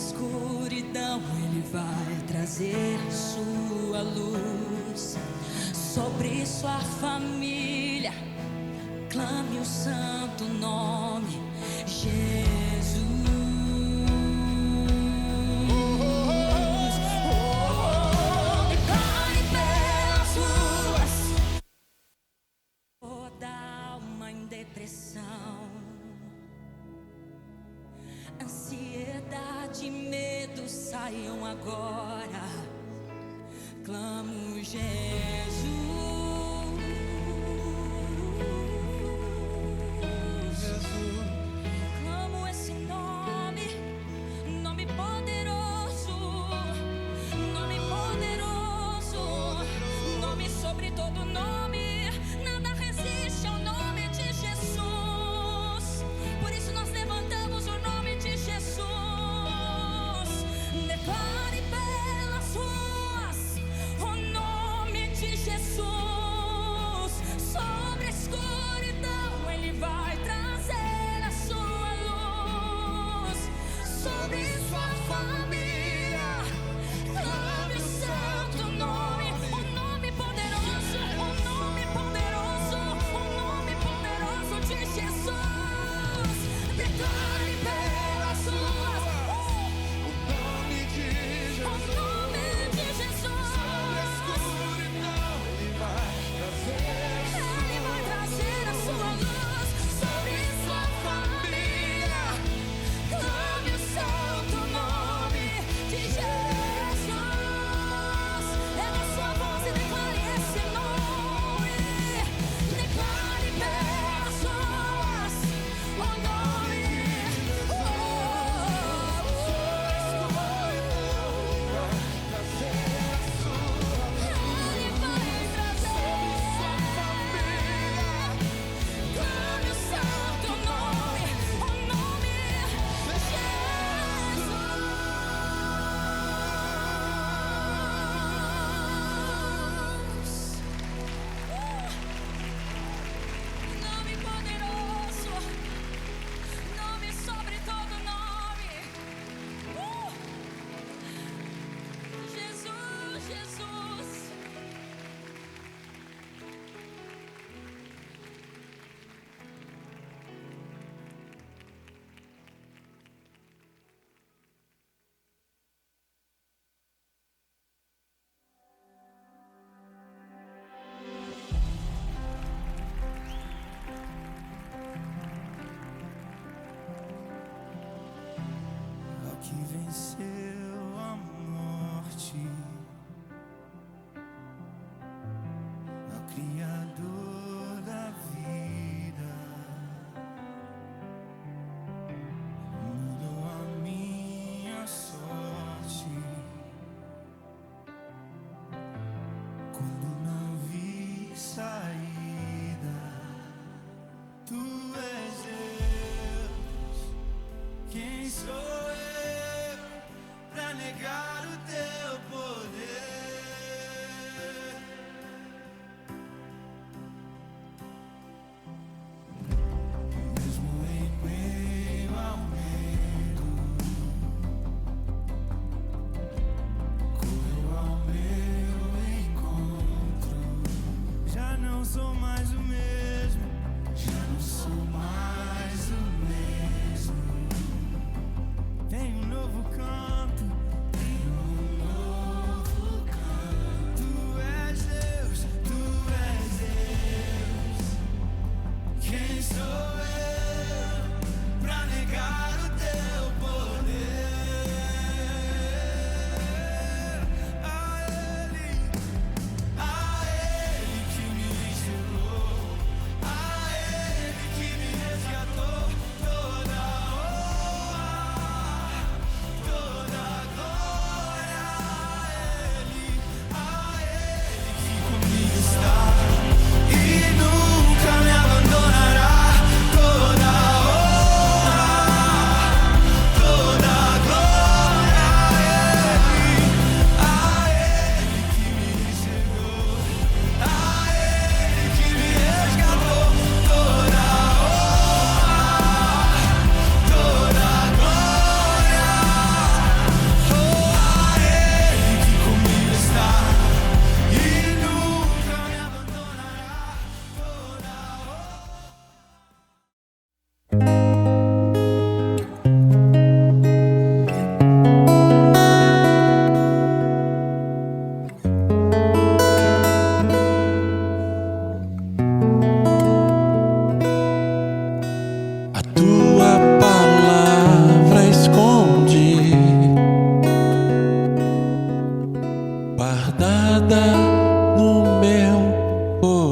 escuridão Ele vai trazer sua luz. Sobre sua família, clame o santo nome Jesus. Declare pelas ruas, toda alma em depressão, ansiedade e medo saiam agora. Clamo Jesus. Clamo esse nome, nome poderoso, nome poderoso, nome sobre todo nome. Nada resiste ao nome de Jesus. Por isso nós levantamos o nome de Jesus. Declare pelas ruas o nome de Jesus. Sobre a escuridão Ele vai trazer a sua luz. Sobre sua família, clame o santo nome, o nome poderoso, o nome poderoso, o nome poderoso de Jesus. Declare pelas ruas o nome de Jesus. O nome de Jesus. Sobre a escuridão Ele vai trazer a sua luz. Sobre sua família, clame o santo nome de Jesus. Erga sua voz e declare esse nome. Declare pelas ruas o nome. Ele vai trazer sua família. Clame o santo nome, o nome Jesus. Nome poderoso, nome sobre todo nome. Jesus, Jesus. Ao que venceu a morte, ao Criador da vida, mudou a minha sorte. Quando não vi saída, Tu és Deus. Quem sou eu pra negar o Teu poder? Mesmo em meio ao medo, correu ao meu encontro. Já não sou mais o mesmo, já não sou mais o mesmo. Tem um novo canto, tem um novo canto. Tu és Deus, Tu és Deus. Quem sou eu pra negar o Teu poder? A Ele que me gerou.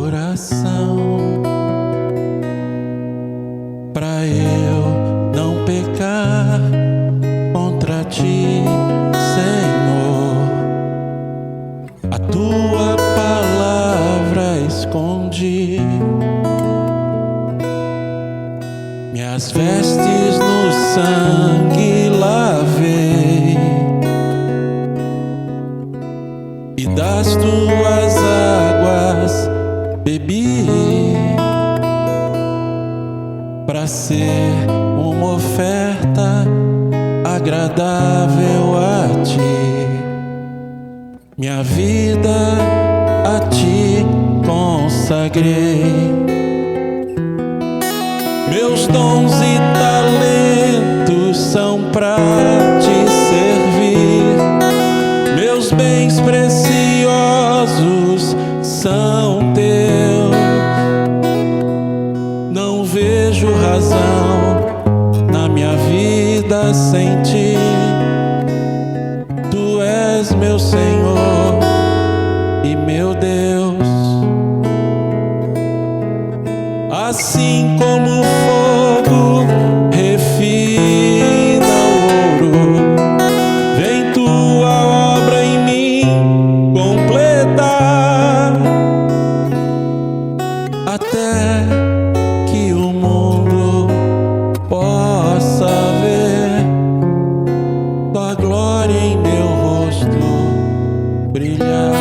coração, pra eu não pecar contra ti, Senhor. A tua palavra escondi, minhas vestes no sangue lavei, e das tuas águas bebi, pra ser uma oferta agradável a ti. Minha vida a ti consagrei, meus dons e talentos são pra te servir, meus bens preciosos são teus. Não vejo razão na minha vida sem ti. Tu és meu Senhor e meu Deus. Assim como o fogo refina o ouro, vem tua obra em mim completar, até que o mundo possa ver tua glória em meu rosto brilhar.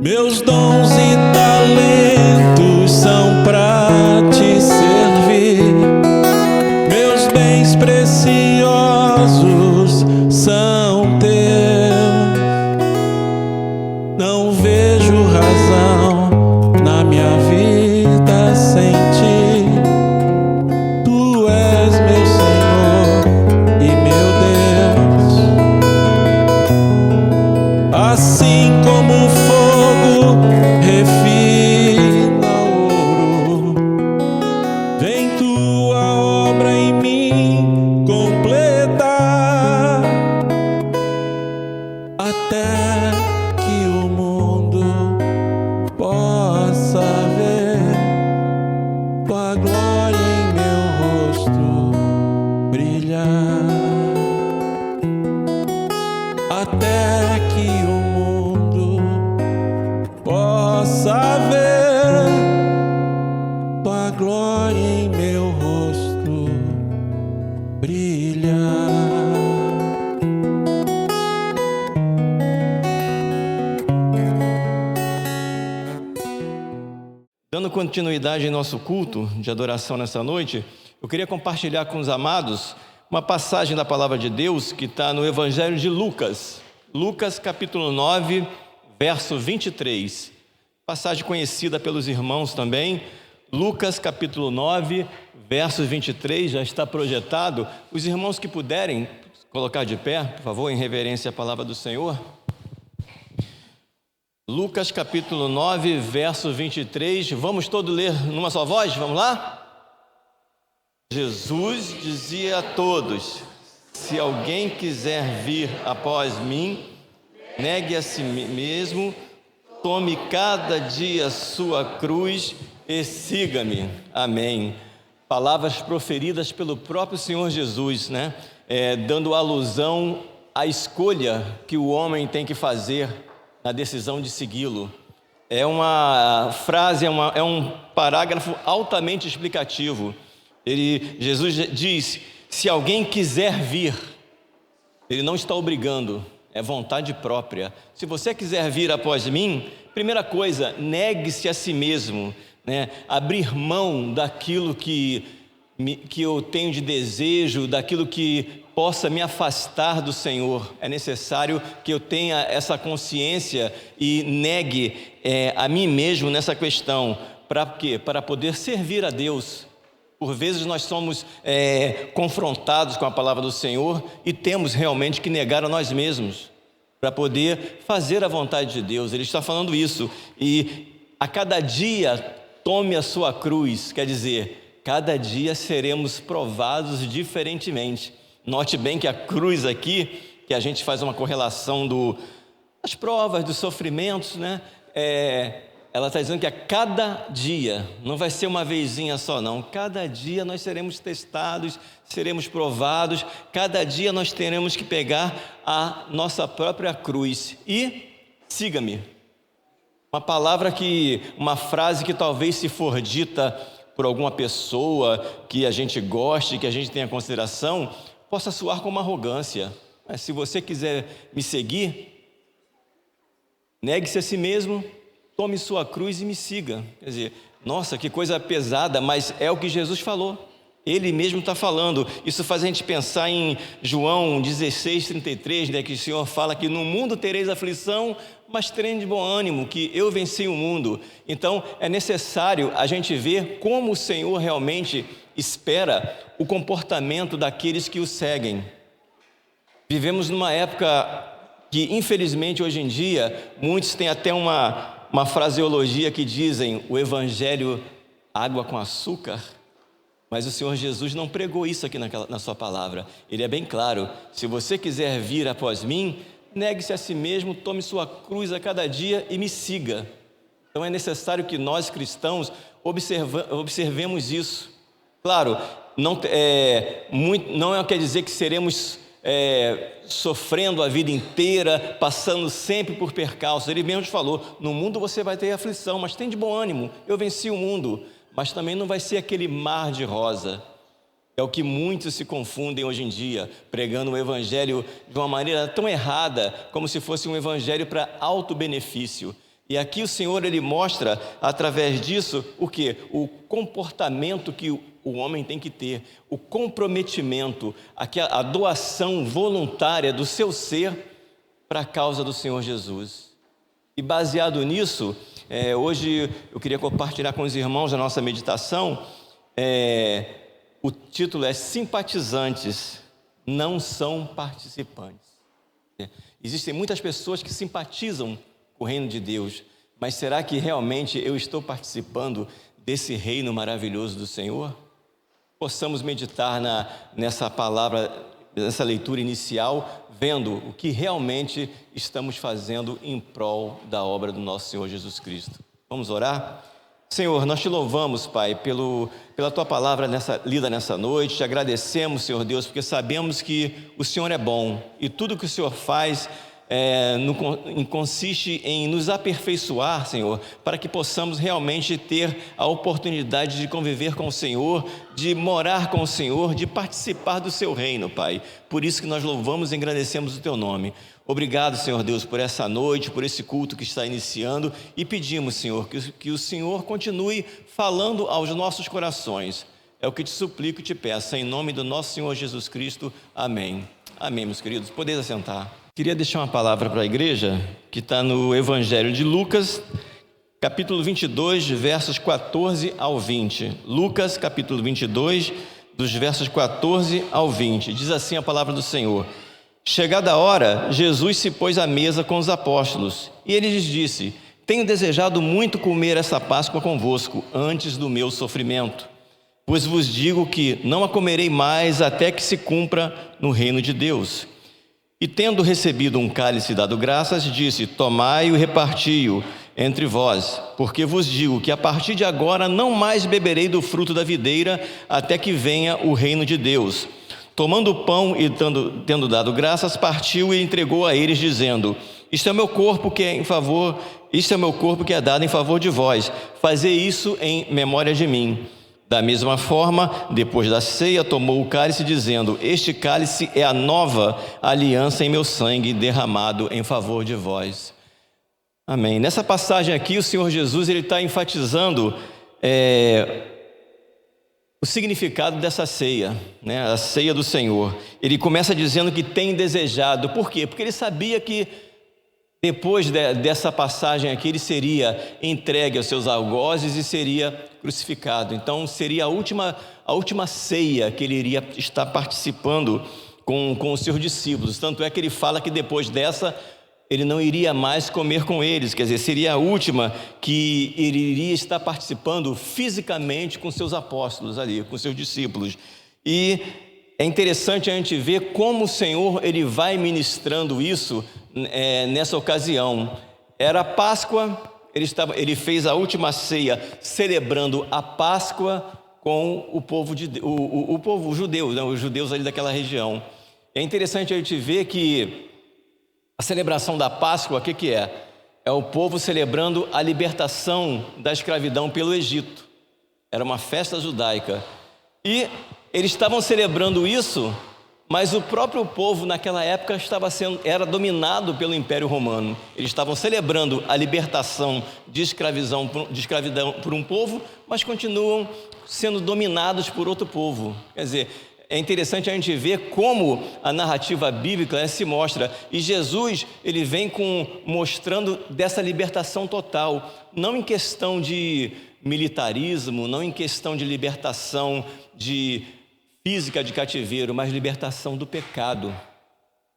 Meus dons e talentos são pra te servir, meus bens preciosos são teus. Não vejo razão na minha vida sem ti. Tu és meu Senhor e meu Deus. Assim como o fogo refina o ouro, vem tua obra em mim completar, até que o mundo possa ver tua glória em meu rosto brilhar, até que o mundo possa ver tua glória em meu rosto brilhar. Dando continuidade em nosso culto de adoração nessa noite, eu queria compartilhar com os amados uma passagem da palavra de Deus que está no Evangelho de Lucas, Lucas capítulo 9, verso 23, passagem conhecida pelos irmãos também. Lucas capítulo 9, verso 23, já está projetado. Os irmãos que puderem colocar de pé, por favor, em reverência à palavra do Senhor. Lucas capítulo 9, verso 23, vamos todos ler numa só voz, vamos lá? Jesus dizia a todos: se alguém quiser vir após mim, negue a si mesmo, tome cada dia sua cruz e siga-me. Amém. Palavras proferidas pelo próprio Senhor Jesus, né? Dando alusão à escolha que o homem tem que fazer na decisão de segui-lo. É uma frase, é um parágrafo altamente explicativo. Jesus diz: se alguém quiser vir, ele não está obrigando, é vontade própria. Se você quiser vir após mim, primeira coisa, negue-se a si mesmo, né? Abrir mão daquilo que eu tenho de desejo, daquilo que possa me afastar do Senhor. É necessário que eu tenha essa consciência e negue a mim mesmo nessa questão. Para quê? Para poder servir a Deus. Por vezes nós somos confrontados com a palavra do Senhor e temos realmente que negar a nós mesmos para poder fazer a vontade de Deus. Ele está falando isso. E a cada dia tome a sua cruz, quer dizer, cada dia seremos provados diferentemente. Note bem que a cruz aqui, que a gente faz uma correlação das provas, dos sofrimentos, né? Ela está dizendo que a cada dia, não vai ser uma vezinha só não, cada dia nós seremos testados, seremos provados, cada dia nós teremos que pegar a nossa própria cruz e siga-me. Uma frase que talvez, se for dita por alguma pessoa que a gente goste, que a gente tenha consideração, possa soar como arrogância. Mas se você quiser me seguir, negue-se a si mesmo, tome sua cruz e me siga. Quer dizer, nossa, que coisa pesada, mas é o que Jesus falou. Ele mesmo está falando. Isso faz a gente pensar em João 16:33, né, que o Senhor fala que no mundo tereis aflição, mas tenham de bom ânimo, que eu venci o mundo. Então é necessário a gente ver como o Senhor realmente espera o comportamento daqueles que o seguem. Vivemos numa época que, infelizmente, hoje em dia, muitos têm até uma fraseologia que dizem o evangelho água com açúcar, mas o Senhor Jesus não pregou isso aqui na sua palavra. Ele é bem claro: se você quiser vir após mim, negue-se a si mesmo, tome sua cruz a cada dia e me siga. Então é necessário que nós cristãos observemos isso. Claro, não quer dizer que seremos sofrendo a vida inteira, passando sempre por percalços. Ele mesmo falou: no mundo você vai ter aflição, mas tem de bom ânimo, eu venci o mundo. Mas também não vai ser aquele mar de rosa. É o que muitos se confundem hoje em dia, pregando o evangelho de uma maneira tão errada, como se fosse um evangelho para auto-benefício. E aqui o Senhor, Ele mostra, através disso, o quê? O comportamento que o homem tem que ter, o comprometimento, a doação voluntária do seu ser para a causa do Senhor Jesus. E baseado nisso, hoje eu queria compartilhar com os irmãos a nossa meditação. O título é Simpatizantes, não são participantes. Existem muitas pessoas que simpatizam com o reino de Deus, mas será que realmente eu estou participando desse reino maravilhoso do Senhor? Possamos meditar nessa palavra, nessa leitura inicial, vendo o que realmente estamos fazendo em prol da obra do nosso Senhor Jesus Cristo. Vamos orar? Senhor, nós te louvamos, Pai, pela Tua palavra lida nessa noite. Te agradecemos, Senhor Deus, porque sabemos que o Senhor é bom e tudo que o Senhor faz consiste em nos aperfeiçoar, Senhor, para que possamos realmente ter a oportunidade de conviver com o Senhor, de morar com o Senhor, de participar do Seu reino, Pai. Por isso que nós louvamos e agradecemos o Teu nome. Obrigado, Senhor Deus, por essa noite, por esse culto que está iniciando, e pedimos, Senhor, que o Senhor continue falando aos nossos corações. É o que te suplico e te peço, em nome do nosso Senhor Jesus Cristo. Amém. Amém, meus queridos. Podeis assentar. Queria deixar uma palavra para a igreja, que está no Evangelho de Lucas, capítulo 22, versos 14 ao 20. Lucas, capítulo 22, dos versos 14 ao 20. Diz assim a palavra do Senhor: Chegada a hora, Jesus se pôs à mesa com os apóstolos, e ele lhes disse: Tenho desejado muito comer essa Páscoa convosco, antes do meu sofrimento. Pois vos digo que não a comerei mais até que se cumpra no reino de Deus. E tendo recebido um cálice dado graças, disse: Tomai-o e reparti-o entre vós, porque vos digo que a partir de agora não mais beberei do fruto da videira, até que venha o reino de Deus. Tomando o pão e tendo dado graças, partiu e entregou a eles, dizendo: Isto é meu corpo que é dado em favor de vós. Fazei isso em memória de mim. Da mesma forma, depois da ceia, tomou o cálice, dizendo: Este cálice é a nova aliança em meu sangue, derramado em favor de vós. Amém. Nessa passagem aqui, o Senhor Jesus está enfatizando o significado dessa ceia, né? A ceia do Senhor. Ele começa dizendo que tem desejado. Por quê? Porque ele sabia que depois dessa passagem aqui, ele seria entregue aos seus algozes e seria crucificado. Então, seria a última ceia que ele iria estar participando com os seus discípulos. Tanto é que ele fala que depois dessa, ele não iria mais comer com eles. Quer dizer, seria a última que ele iria estar participando fisicamente com seus apóstolos ali, com seus discípulos. E é interessante a gente ver como o Senhor ele vai ministrando isso nessa ocasião. Era Páscoa, ele fez a última ceia celebrando a Páscoa com o povo judeu, né, os judeus ali daquela região. É interessante a gente ver que a celebração da Páscoa, o que é? É o povo celebrando a libertação da escravidão pelo Egito. Era uma festa judaica. E eles estavam celebrando isso, mas o próprio povo naquela época era dominado pelo Império Romano. Eles estavam celebrando a libertação de escravidão por um povo, mas continuam sendo dominados por outro povo. Quer dizer, é interessante a gente ver como a narrativa bíblica se mostra. E Jesus, ele vem mostrando dessa libertação total, não em questão de militarismo, não em questão de libertação física de cativeiro, mas libertação do pecado.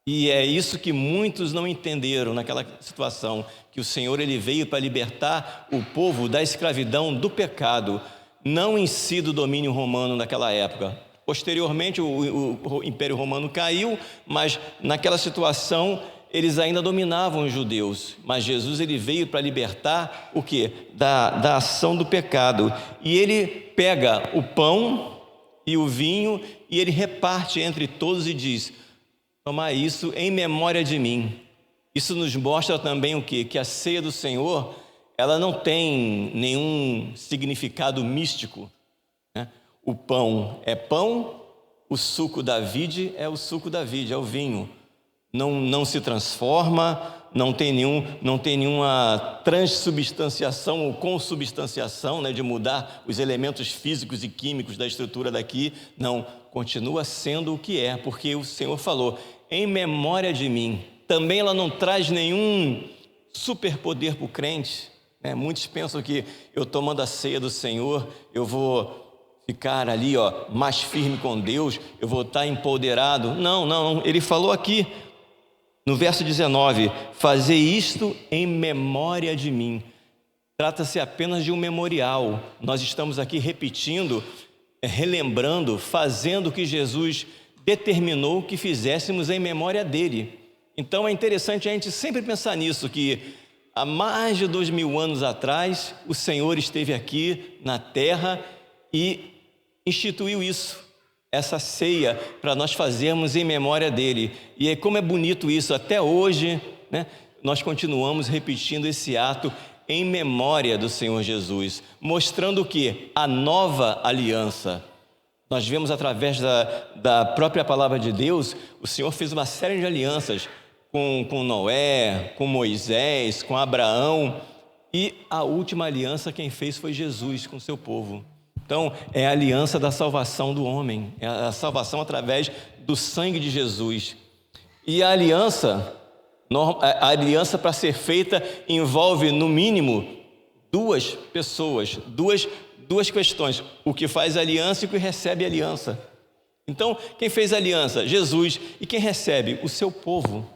E é isso que muitos não entenderam naquela situação, que o Senhor ele veio para libertar o povo da escravidão do pecado, não em si do domínio romano naquela época. Posteriormente o Império Romano caiu, mas naquela situação eles ainda dominavam os judeus. Mas Jesus ele veio para libertar o quê? Da ação do pecado. E ele pega o pão e o vinho e ele reparte entre todos e diz: tomai isso em memória de mim. Isso nos mostra também o quê? Que a ceia do Senhor, ela não tem nenhum significado místico, né? O pão é pão, o suco da vide é o suco da vide, é o vinho. Não se transforma, não tem nenhuma transubstanciação ou consubstanciação, né, de mudar os elementos físicos e químicos da estrutura daqui. Não, continua sendo o que é, porque o Senhor falou, em memória de mim. Também ela não traz nenhum superpoder para o crente, né? Muitos pensam que eu tomando a ceia do Senhor, eu vou ficar ali mais firme com Deus, eu vou estar empoderado. Não, ele falou aqui no verso 19, fazei isto em memória de mim. Trata-se apenas de um memorial. Nós estamos aqui repetindo, relembrando, fazendo o que Jesus determinou que fizéssemos em memória dele. Então é interessante a gente sempre pensar nisso, que há mais de 2000 anos atrás, o Senhor esteve aqui na terra e instituiu isso, essa ceia, para nós fazermos em memória dele. E como é bonito isso, até hoje, né, nós continuamos repetindo esse ato em memória do Senhor Jesus, mostrando o que? A nova aliança. Nós vemos através da própria palavra de Deus, o Senhor fez uma série de alianças com Noé, com Moisés, com Abraão, e a última aliança quem fez foi Jesus com o seu povo. Então, é a aliança da salvação do homem, é a salvação através do sangue de Jesus. E a aliança para ser feita envolve, no mínimo, duas pessoas, duas questões: o que faz a aliança e o que recebe a aliança. Então, quem fez a aliança? Jesus. E quem recebe? O seu povo.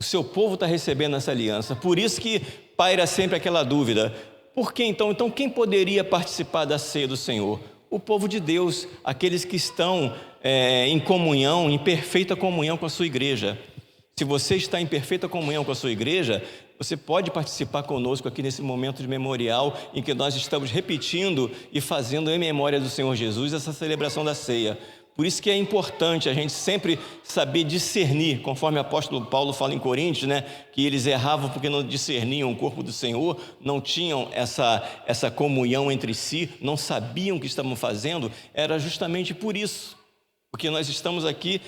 O seu povo está recebendo essa aliança. Por isso que paira sempre aquela dúvida: por que então? Então, quem poderia participar da ceia do Senhor? O povo de Deus, aqueles que estão em comunhão, em perfeita comunhão com a sua igreja. Se você está em perfeita comunhão com a sua igreja, você pode participar conosco aqui nesse momento de memorial em que nós estamos repetindo e fazendo em memória do Senhor Jesus essa celebração da ceia. Por isso que é importante a gente sempre saber discernir, conforme o apóstolo Paulo fala em Coríntios, né, que eles erravam porque não discerniam o corpo do Senhor, não tinham essa comunhão entre si, não sabiam o que estavam fazendo. Era justamente por isso, porque nós estamos aqui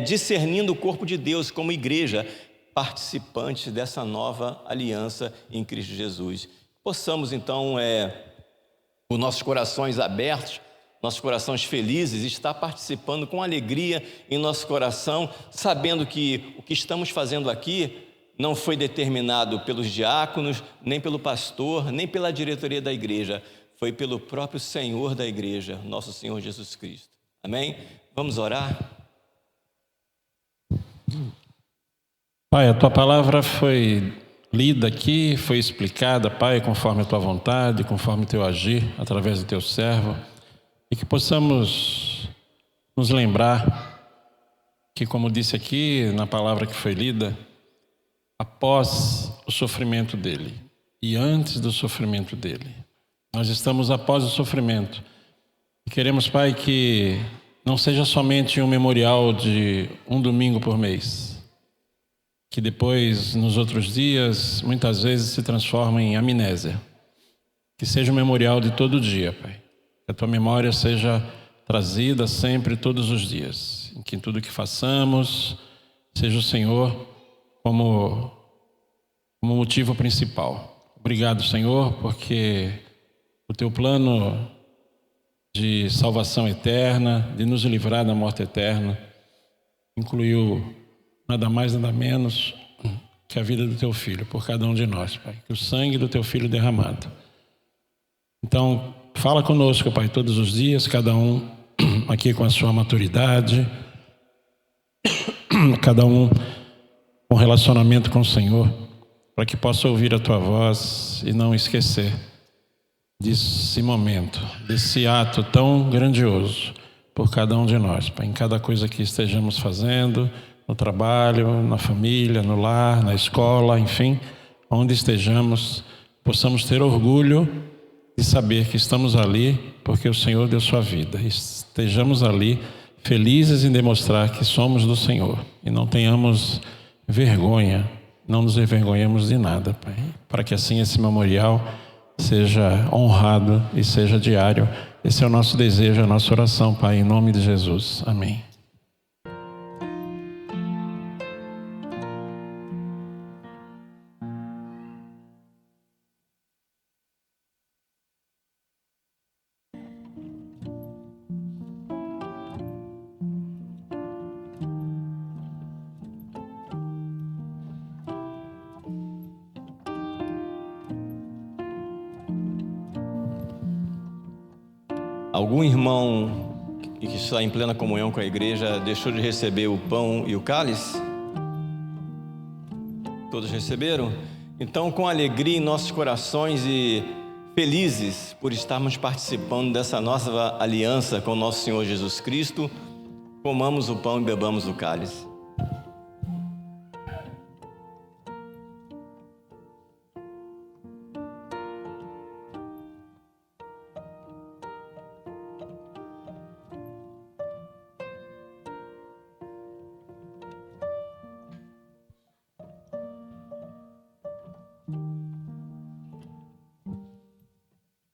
discernindo o corpo de Deus como igreja, participantes dessa nova aliança em Cristo Jesus. Possamos então, com nossos corações abertos, nossos corações felizes, estar participando com alegria em nosso coração, sabendo que o que estamos fazendo aqui não foi determinado pelos diáconos, nem pelo pastor, nem pela diretoria da igreja. Foi pelo próprio Senhor da igreja, nosso Senhor Jesus Cristo. Amém? Vamos orar? Pai, a Tua palavra foi lida aqui, foi explicada, Pai, conforme a Tua vontade, conforme o Teu agir, através do Teu servo, e que possamos nos lembrar que, como disse aqui na palavra que foi lida, após o sofrimento dele e antes do sofrimento dele, nós estamos após o sofrimento. E queremos, Pai, que não seja somente um memorial de um domingo por mês, que depois, nos outros dias, muitas vezes se transforma em amnésia. Que seja um memorial de todo dia, Pai. Que a Tua memória seja trazida sempre, todos os dias. Em que tudo que façamos, seja o Senhor como motivo principal. Obrigado, Senhor, porque o Teu plano de salvação eterna, de nos livrar da morte eterna, incluiu nada mais, nada menos que a vida do Teu Filho, por cada um de nós, Pai. Que o sangue do Teu Filho derramado. Então, fala conosco, Pai, todos os dias, cada um aqui com a sua maturidade, cada um com relacionamento com o Senhor, para que possa ouvir a Tua voz e não esquecer desse momento, desse ato tão grandioso por cada um de nós, Pai, em cada coisa que estejamos fazendo, no trabalho, na família, no lar, na escola, enfim, onde estejamos, possamos ter orgulho de saber que estamos ali porque o Senhor deu sua vida. Estejamos ali felizes em demonstrar que somos do Senhor e não tenhamos vergonha, não nos envergonhemos de nada, Pai, para que assim esse memorial seja honrado e seja diário. Esse é o nosso desejo, a nossa oração, Pai, em nome de Jesus. Amém. Algum irmão que está em plena comunhão com a igreja deixou de receber o pão e o cálice? Todos receberam? Então, com alegria em nossos corações e felizes por estarmos participando dessa nossa aliança com o nosso Senhor Jesus Cristo, comamos o pão e bebamos o cálice.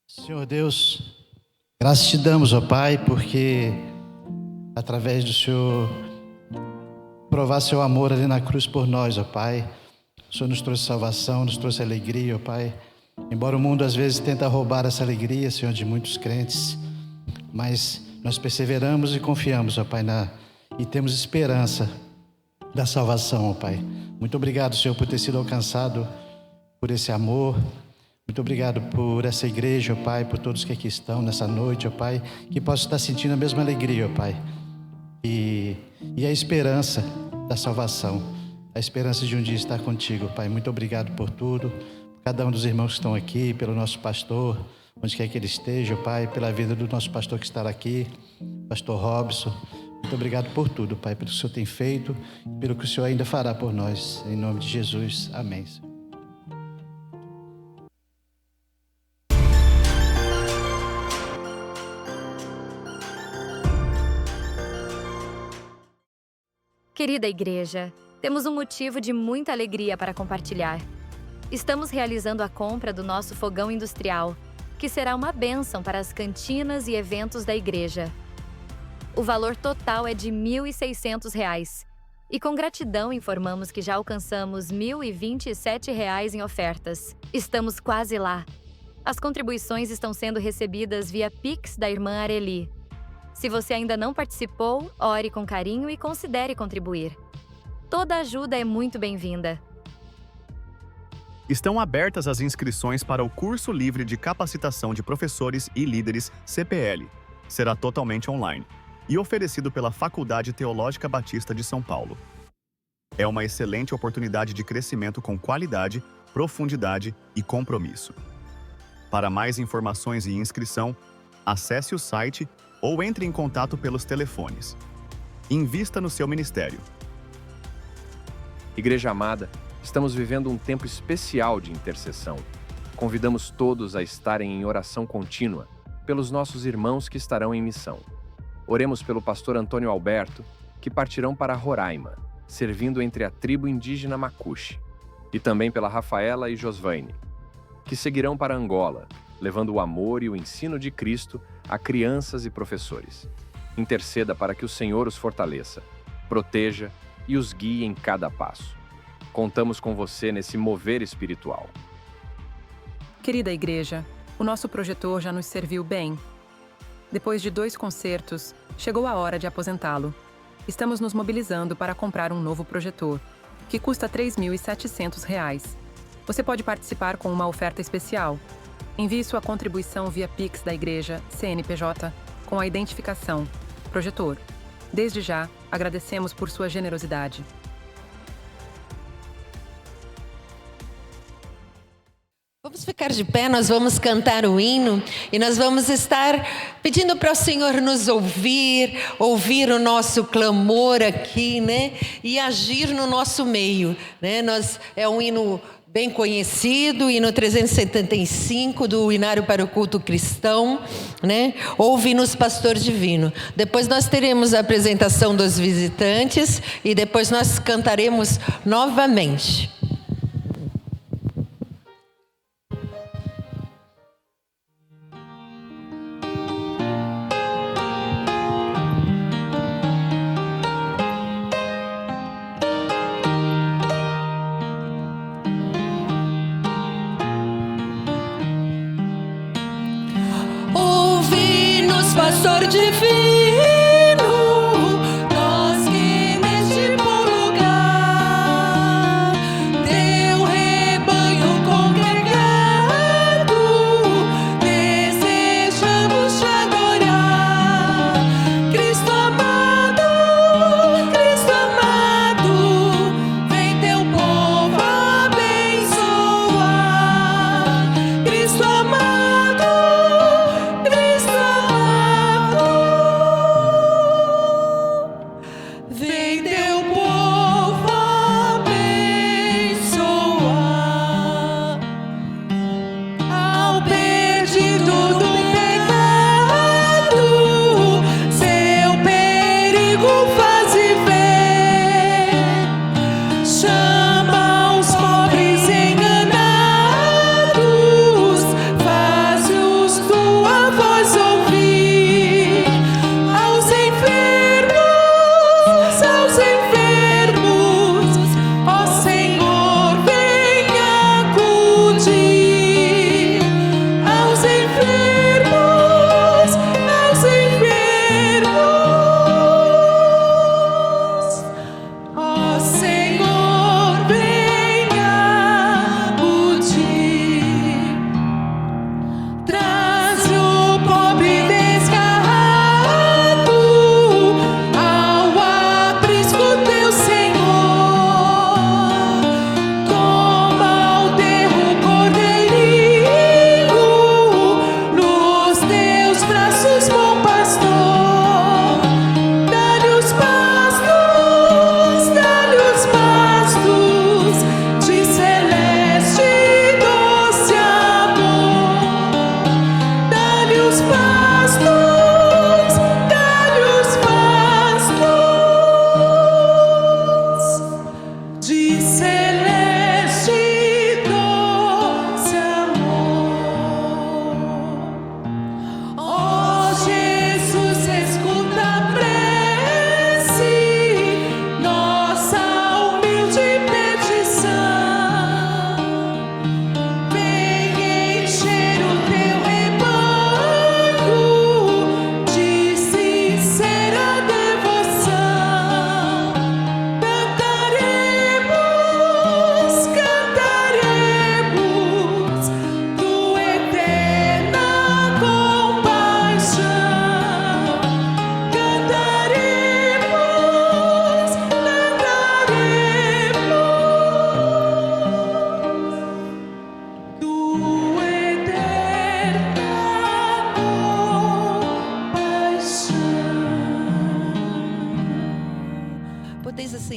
Senhor Deus, graças te damos, ó Pai, porque através do Senhor provar seu amor ali na cruz por nós, ó Pai, o Senhor nos trouxe salvação, nos trouxe alegria, ó Pai. Embora o mundo às vezes tenta roubar essa alegria, Senhor, de muitos crentes, mas nós perseveramos e confiamos, ó Pai, e temos esperança da salvação, ó Pai. Muito obrigado, Senhor, por ter sido alcançado por esse amor. Muito obrigado por essa igreja, ó Pai, por todos que aqui estão nessa noite, ó Pai, que possam estar sentindo a mesma alegria, ó Pai, e a esperança da salvação, a esperança de um dia estar contigo, ó Pai. Muito obrigado por tudo, por cada um dos irmãos que estão aqui, pelo nosso pastor, onde quer que ele esteja, ó Pai, pela vida do nosso pastor que está aqui, pastor Robson. Muito obrigado por tudo, Pai, pelo que o Senhor tem feito, pelo que o Senhor ainda fará por nós, em nome de Jesus, amém. Querida igreja, temos um motivo de muita alegria para compartilhar. Estamos realizando a compra do nosso fogão industrial, que será uma bênção para as cantinas e eventos da igreja. O valor total é de R$ 1.600 e com gratidão informamos que já alcançamos R$ 1.027 em ofertas. Estamos quase lá. As contribuições estão sendo recebidas via Pix da irmã Areli. Se você ainda não participou, ore com carinho e considere contribuir. Toda ajuda é muito bem-vinda. Estão abertas as inscrições para o curso livre de capacitação de professores e líderes CPL. Será totalmente online e oferecido pela Faculdade Teológica Batista de São Paulo. É uma excelente oportunidade de crescimento com qualidade, profundidade e compromisso. Para mais informações e inscrição, acesse o site ou entre em contato pelos telefones. Invista no seu ministério. Igreja amada, estamos vivendo um tempo especial de intercessão. Convidamos todos a estarem em oração contínua pelos nossos irmãos que estarão em missão. Oremos pelo pastor Antônio Alberto, que partirão para Roraima, servindo entre a tribo indígena Macuxi, e também pela Rafaela e Josvaine, que seguirão para Angola, levando o amor e o ensino de Cristo a crianças e professores. Interceda para que o Senhor os fortaleça, proteja e os guie em cada passo. Contamos com você nesse mover espiritual. Querida igreja, o nosso projetor já nos serviu bem. Depois de 2 concertos, chegou a hora de aposentá-lo. Estamos nos mobilizando para comprar um novo projetor, que custa R$ 3.700. Você pode participar com uma oferta especial. Envie sua contribuição via Pix da igreja CNPJ com a identificação Projetor. Desde já, agradecemos por sua generosidade. Vamos ficar de pé, nós vamos cantar o hino e nós vamos estar pedindo para o Senhor nos ouvir o nosso clamor aqui, né? E agir no nosso meio, né? É um hino bem conhecido, hino 375 do Inário para o Culto Cristão, né? Ouve-nos, Pastor Divino. Depois nós teremos a apresentação dos visitantes e depois nós cantaremos novamente. Pastor divino, nós que neste bom lugar, teu rebanho congregado, desejamos te adorar. Cristo amado, vem teu povo abençoar. Cristo amado,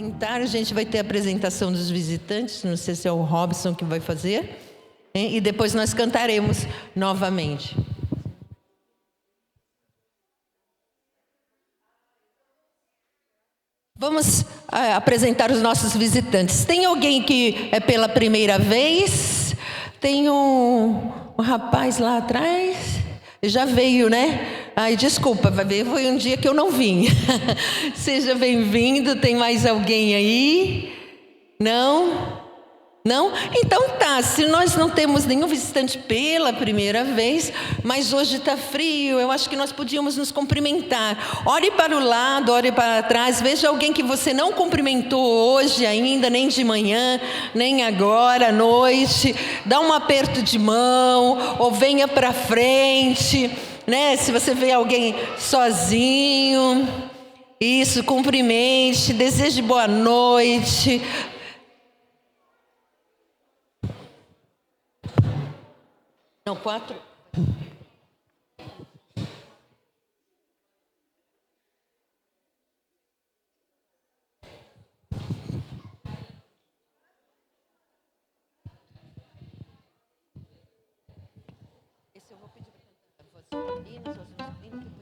sentar, a gente vai ter a apresentação dos visitantes, não sei se é o Robson que vai fazer, hein? E depois nós cantaremos novamente. Vamos apresentar os nossos visitantes. Tem alguém que é pela primeira vez? Tem um rapaz lá atrás? Já veio, né? Ai, desculpa, vai ver, foi um dia que eu não vim. Seja bem-vindo. Tem mais alguém aí? Não? Não? Então tá, se nós não temos nenhum visitante pela primeira vez, mas hoje está frio, eu acho que nós podíamos nos cumprimentar. Olhe para o lado, olhe para trás, veja alguém que você não cumprimentou hoje ainda, nem de manhã, nem agora à noite. Dá um aperto de mão, ou venha para frente, né? Se você vê alguém sozinho, isso, cumprimente, deseje boa noite. Não, 4. Esse eu vou pedir para cantar. Depois a terceira.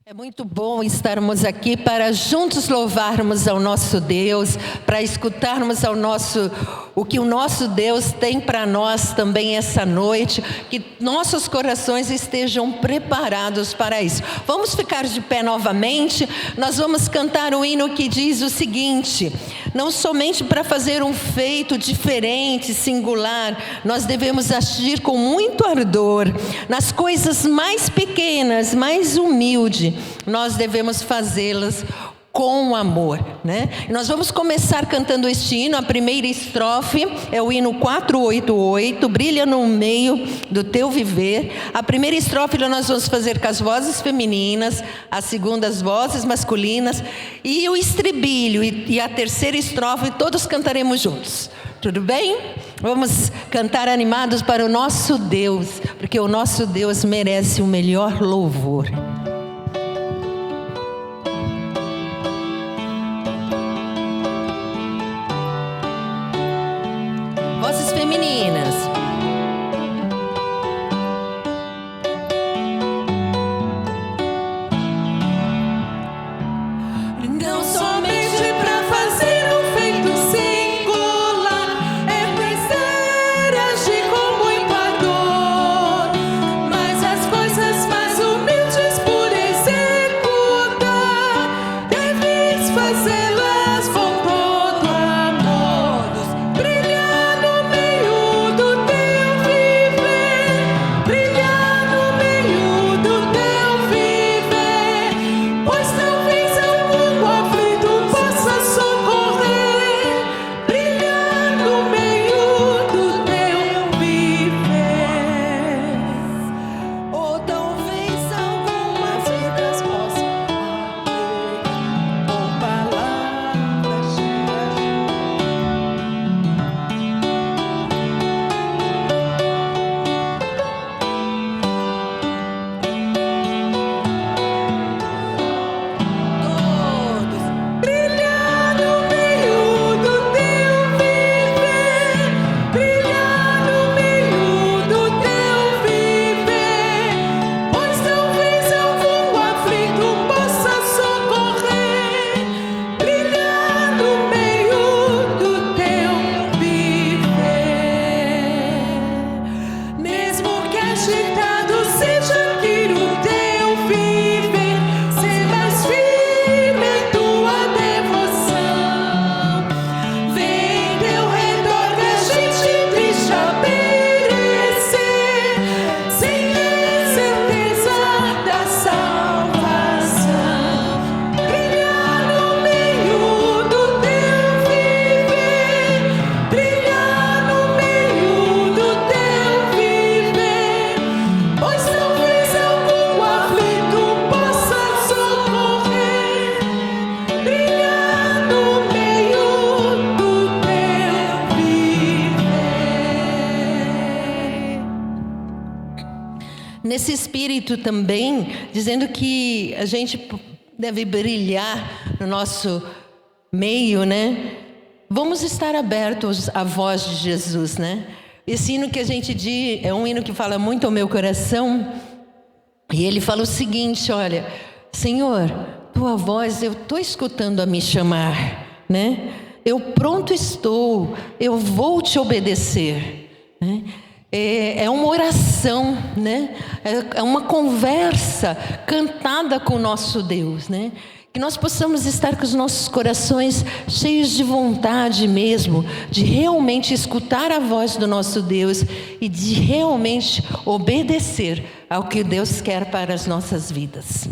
É muito bom estarmos aqui para juntos louvarmos ao nosso Deus, para escutarmos o que o nosso Deus tem para nós também essa noite, que nossos corações estejam preparados para isso. Vamos ficar de pé novamente, nós vamos cantar o hino que diz o seguinte: não somente para fazer um feito diferente, singular, nós devemos agir com muito ardor, nas coisas mais pequenas, mais humildes, nós devemos fazê-las com amor, né? Nós vamos começar cantando este hino. A primeira estrofe é o hino 488, brilha no meio do teu viver. A primeira estrofe nós vamos fazer com as vozes femininas, a segunda as vozes masculinas, e o estribilho e a terceira estrofe todos cantaremos juntos. Tudo bem? Vamos cantar animados para o nosso Deus, porque o nosso Deus merece o melhor louvor. Vozes femininas. Não somente para fazer um feito singular, é preciso agir com muito ardor, mas as coisas mais humildes por executar, deves fazê-las com todo amor. Brilhar no meio do nesse espírito também, dizendo que a gente deve brilhar no nosso meio, né? Vamos estar abertos à voz de Jesus, né? Esse hino que a gente diz é um hino que fala muito ao meu coração. E ele fala o seguinte, olha, Senhor, tua voz eu estou escutando a me chamar, né? Eu pronto estou, eu vou te obedecer, né? É uma oração, né? É uma conversa cantada com o nosso Deus, né? Que nós possamos estar com os nossos corações cheios de vontade mesmo, de realmente escutar a voz do nosso Deus e de realmente obedecer ao que Deus quer para as nossas vidas.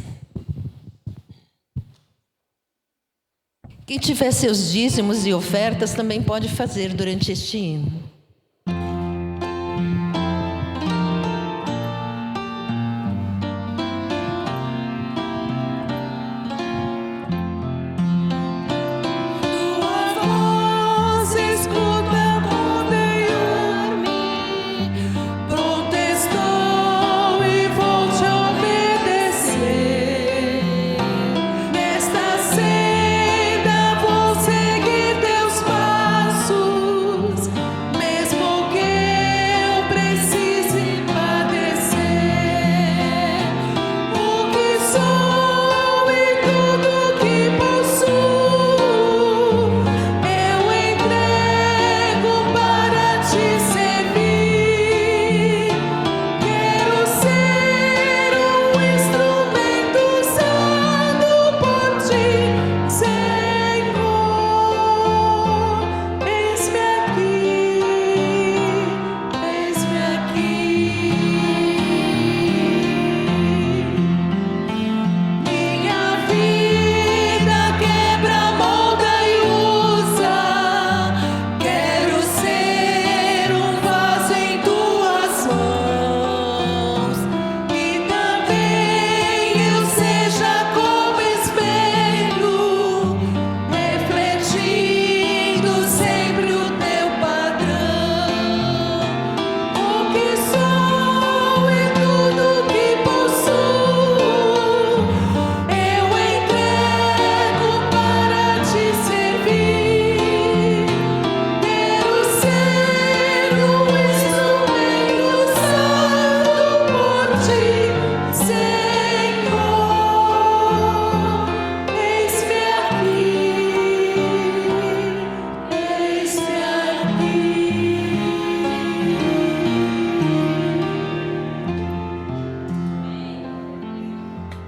Quem tiver seus dízimos e ofertas também pode fazer durante este hino.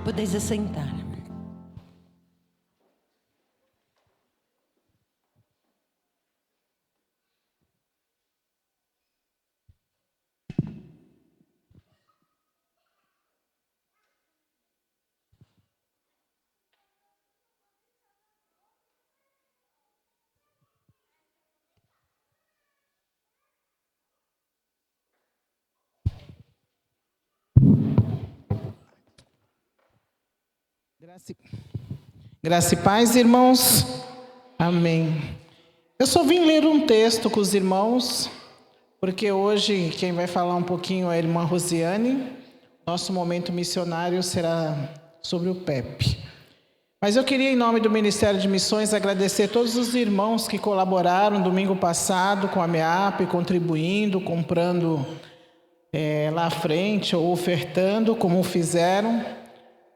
Podeis assentar. Graça e paz, irmãos. Amém. Eu só vim ler um texto com os irmãos, porque hoje quem vai falar um pouquinho é a irmã Rosiane. Nosso momento missionário será sobre o PEP. Mas eu queria, em nome do Ministério de Missões, agradecer a todos os irmãos que colaboraram domingo passado com a MEAP, contribuindo, comprando lá à frente ou ofertando, como fizeram.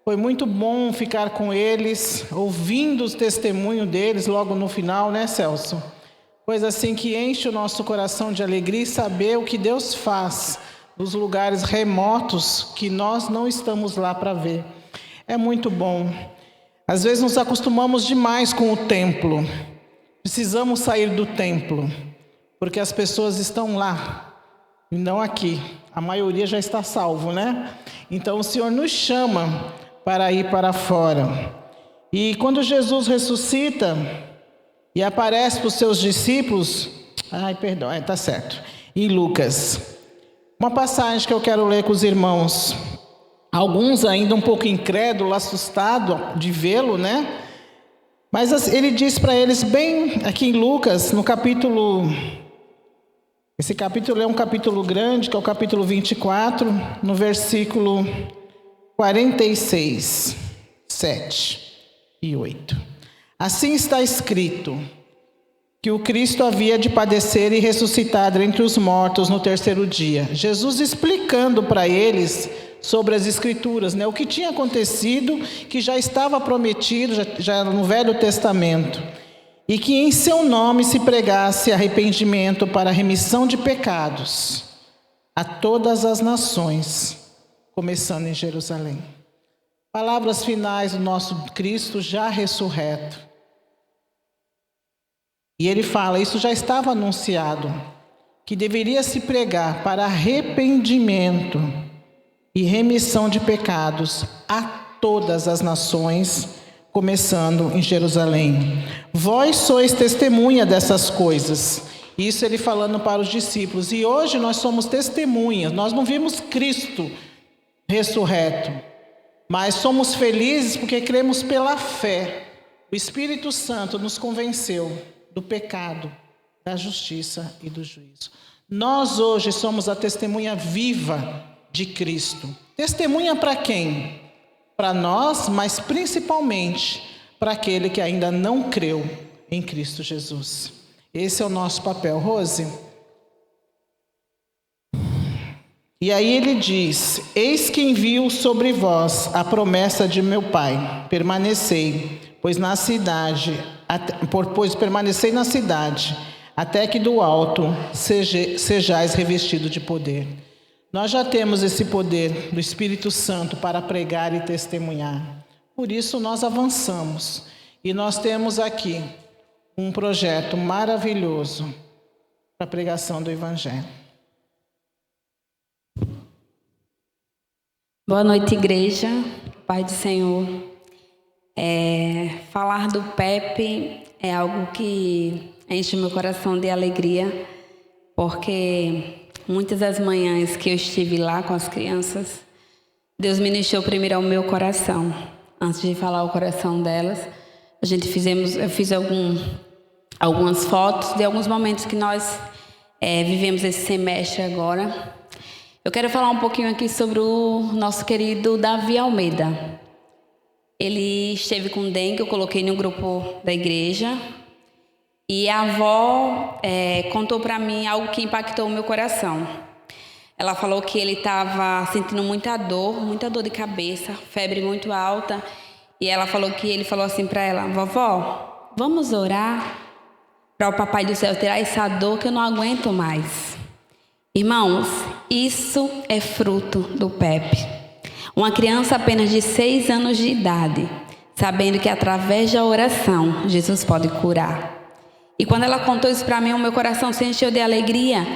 Foi muito bom ficar com eles, ouvindo os testemunhos deles logo no final, né, Celso? Coisa assim que enche o nosso coração de alegria e saber o que Deus faz nos lugares remotos que nós não estamos lá para ver. É muito bom. Às vezes nos acostumamos demais com o templo. Precisamos sair do templo, porque as pessoas estão lá e não aqui. A maioria já está salvo, né? Então o Senhor nos chama para ir para fora. E quando Jesus ressuscita e aparece para os seus discípulos, está certo, em Lucas, uma passagem que eu quero ler com os irmãos, alguns ainda um pouco incrédulos, assustados de vê-lo, né? Mas ele diz para eles bem aqui em Lucas, no capítulo Esse capítulo é um capítulo grande, que é o capítulo 24, no versículo 46, 7 e 8. Assim está escrito, que o Cristo havia de padecer e ressuscitar entre os mortos no terceiro dia. Jesus explicando para eles sobre as Escrituras, o que tinha acontecido, que já estava prometido, já no Velho Testamento, e que em seu nome se pregasse arrependimento para a remissão de pecados a todas as nações, começando em Jerusalém. Palavras finais do nosso Cristo já ressurreto. E ele fala, isso já estava anunciado, que deveria se pregar para arrependimento e remissão de pecados a todas as nações, começando em Jerusalém. Vós sois testemunha dessas coisas. Isso ele falando para os discípulos. E hoje nós somos testemunhas. Nós não vimos Cristo ressurreto, mas somos felizes porque cremos pela fé. O Espírito Santo nos convenceu do pecado, da justiça e do juízo. Nós hoje somos a testemunha viva de Cristo. Testemunha para quem? Para nós, mas principalmente para aquele que ainda não creu em Cristo Jesus. Esse é o nosso papel, Rose. E aí ele diz, eis que envio sobre vós a promessa de meu Pai, permanecei, pois permanecei na cidade, até que do alto sejais revestido de poder. Nós já temos esse poder do Espírito Santo para pregar e testemunhar. Por isso nós avançamos. E nós temos aqui um projeto maravilhoso para a pregação do Evangelho. Boa noite, igreja. Pai do Senhor. Falar do PEP é algo que enche meu coração de alegria, porque muitas das manhãs que eu estive lá com as crianças, Deus ministrou primeiro ao meu coração. Antes de falar o coração delas, eu fiz algumas fotos de alguns momentos que nós vivemos esse semestre agora. Eu quero falar um pouquinho aqui sobre o nosso querido Davi Almeida. Ele esteve com dengue, eu coloquei no grupo da igreja. E a avó contou para mim algo que impactou o meu coração. Ela falou que ele estava sentindo muita dor de cabeça, febre muito alta. E ela falou que ele falou assim para ela, vovó, vamos orar para o Papai do Céu tirar essa dor que eu não aguento mais. Irmãos, isso é fruto do PEP. Uma criança apenas de 6 anos de idade, sabendo que através da oração, Jesus pode curar. E quando ela contou isso para mim, o meu coração se encheu de alegria.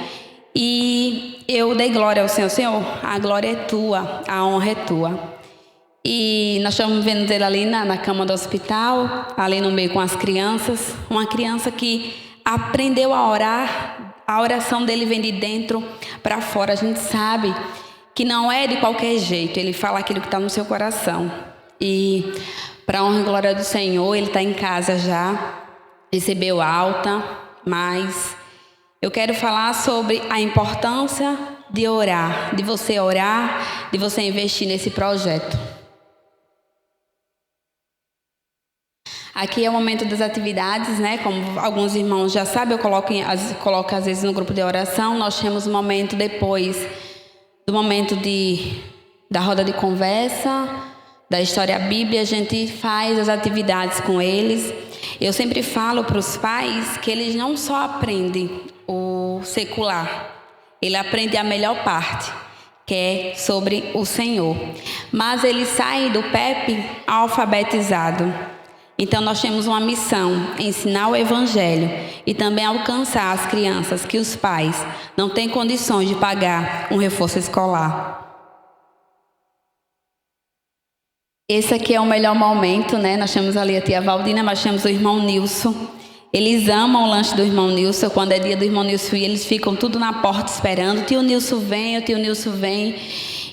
E eu dei glória ao Senhor. Senhor, a glória é tua, a honra é tua. E nós estamos vendo ele ali na cama do hospital, ali no meio com as crianças. Uma criança que aprendeu a orar, a oração dele vem de dentro para fora. A gente sabe que não é de qualquer jeito, ele fala aquilo que está no seu coração. E para a honra e glória do Senhor, ele está em casa já, recebeu alta, mas eu quero falar sobre a importância de orar, de você investir nesse projeto. Aqui é o momento das atividades, né? Como alguns irmãos já sabem, eu coloco às vezes no grupo de oração. Nós temos um momento depois do momento da roda de conversa, da história bíblica, a gente faz as atividades com eles. Eu sempre falo para os pais que eles não só aprendem o secular, ele aprende a melhor parte, que é sobre o Senhor. Mas ele sai do PEP alfabetizado. Então nós temos uma missão, ensinar o Evangelho e também alcançar as crianças que os pais não têm condições de pagar um reforço escolar. Esse aqui é o melhor momento, né? Nós temos ali a tia Valdina, mas temos o irmão Nilson. Eles amam o lanche do irmão Nilson. Quando é dia do irmão Nilson, eles ficam tudo na porta esperando. O tio Nilson vem.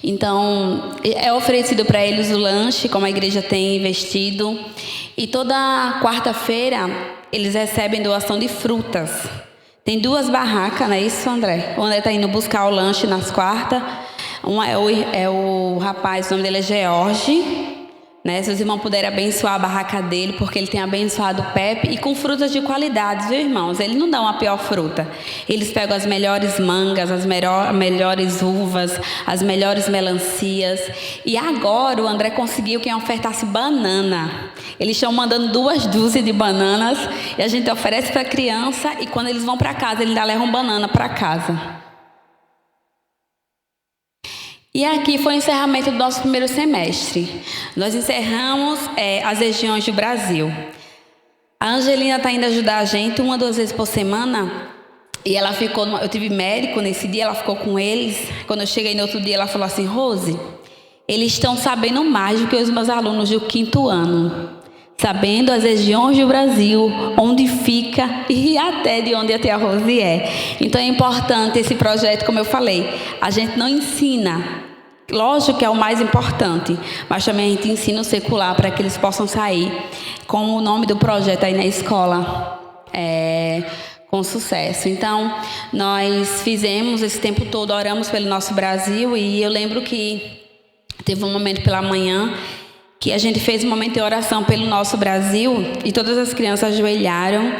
Então, é oferecido para eles o lanche, como a igreja tem investido. E toda quarta-feira, eles recebem doação de frutas. Tem 2 barracas, não é isso, André? O André está indo buscar o lanche nas quartas. Um é o rapaz, o nome dele é George. Né? Se os irmãos puderem abençoar a barraca dele, porque ele tem abençoado o Pepe, e com frutas de qualidade, viu, irmãos? Ele não dá uma pior fruta. Eles pegam as melhores mangas, as melhores uvas, as melhores melancias. E agora o André conseguiu que ofertasse banana. Eles estão mandando 2 dúzias de bananas e a gente oferece para a criança, e quando eles vão para casa, eles ainda levam banana para casa. E aqui foi o encerramento do nosso primeiro semestre. Nós encerramos as regiões do Brasil. A Angelina está indo ajudar a gente 1 ou 2 vezes por semana. E ela ficou, eu tive médico nesse dia, ela ficou com eles. Quando eu cheguei no outro dia, ela falou assim: Rose, eles estão sabendo mais do que os meus alunos do 5º ano. Sabendo as regiões do Brasil, onde fica e até de onde a tia Rose é. Então é importante esse projeto, como eu falei. A gente não ensina, lógico que é o mais importante, mas também a gente ensina o secular para que eles possam sair com o nome do projeto aí na escola, com sucesso. Então, nós fizemos esse tempo todo, oramos pelo nosso Brasil, e eu lembro que teve um momento pela manhã que a gente fez um momento de oração pelo nosso Brasil, e todas as crianças ajoelharam,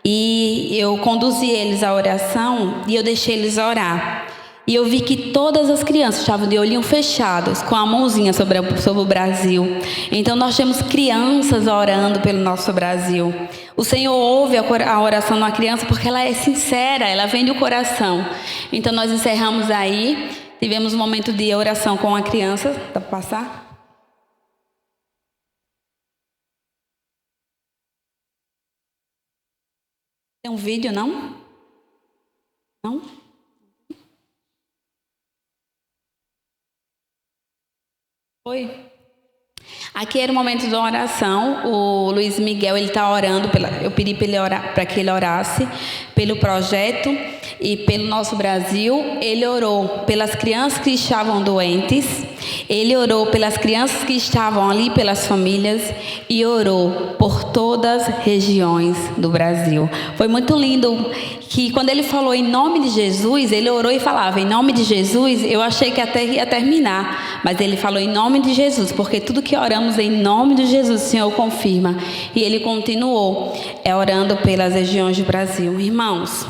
e eu conduzi eles à oração, e eu deixei eles orar. E eu vi que todas as crianças estavam de olhinho fechados, com a mãozinha sobre o Brasil. Então nós temos crianças orando pelo nosso Brasil. O Senhor ouve a oração de uma criança porque ela é sincera, ela vem do coração. Então nós encerramos aí, tivemos um momento de oração com a criança. Dá para passar? Tem um vídeo, não? Não? Oi. Aqui era o momento de oração. O Luiz Miguel, ele está orando. Eu pedi para que ele orasse pelo projeto e pelo nosso Brasil. Ele orou pelas crianças que estavam doentes. Ele orou pelas crianças que estavam ali, pelas famílias, e orou por todas as regiões do Brasil. Foi muito lindo que quando ele falou em nome de Jesus, ele orou e falava em nome de Jesus. Eu achei que até ia terminar, mas ele falou em nome de Jesus, porque tudo que oramos em nome de Jesus, o Senhor confirma. E ele continuou orando pelas regiões do Brasil. Irmãos,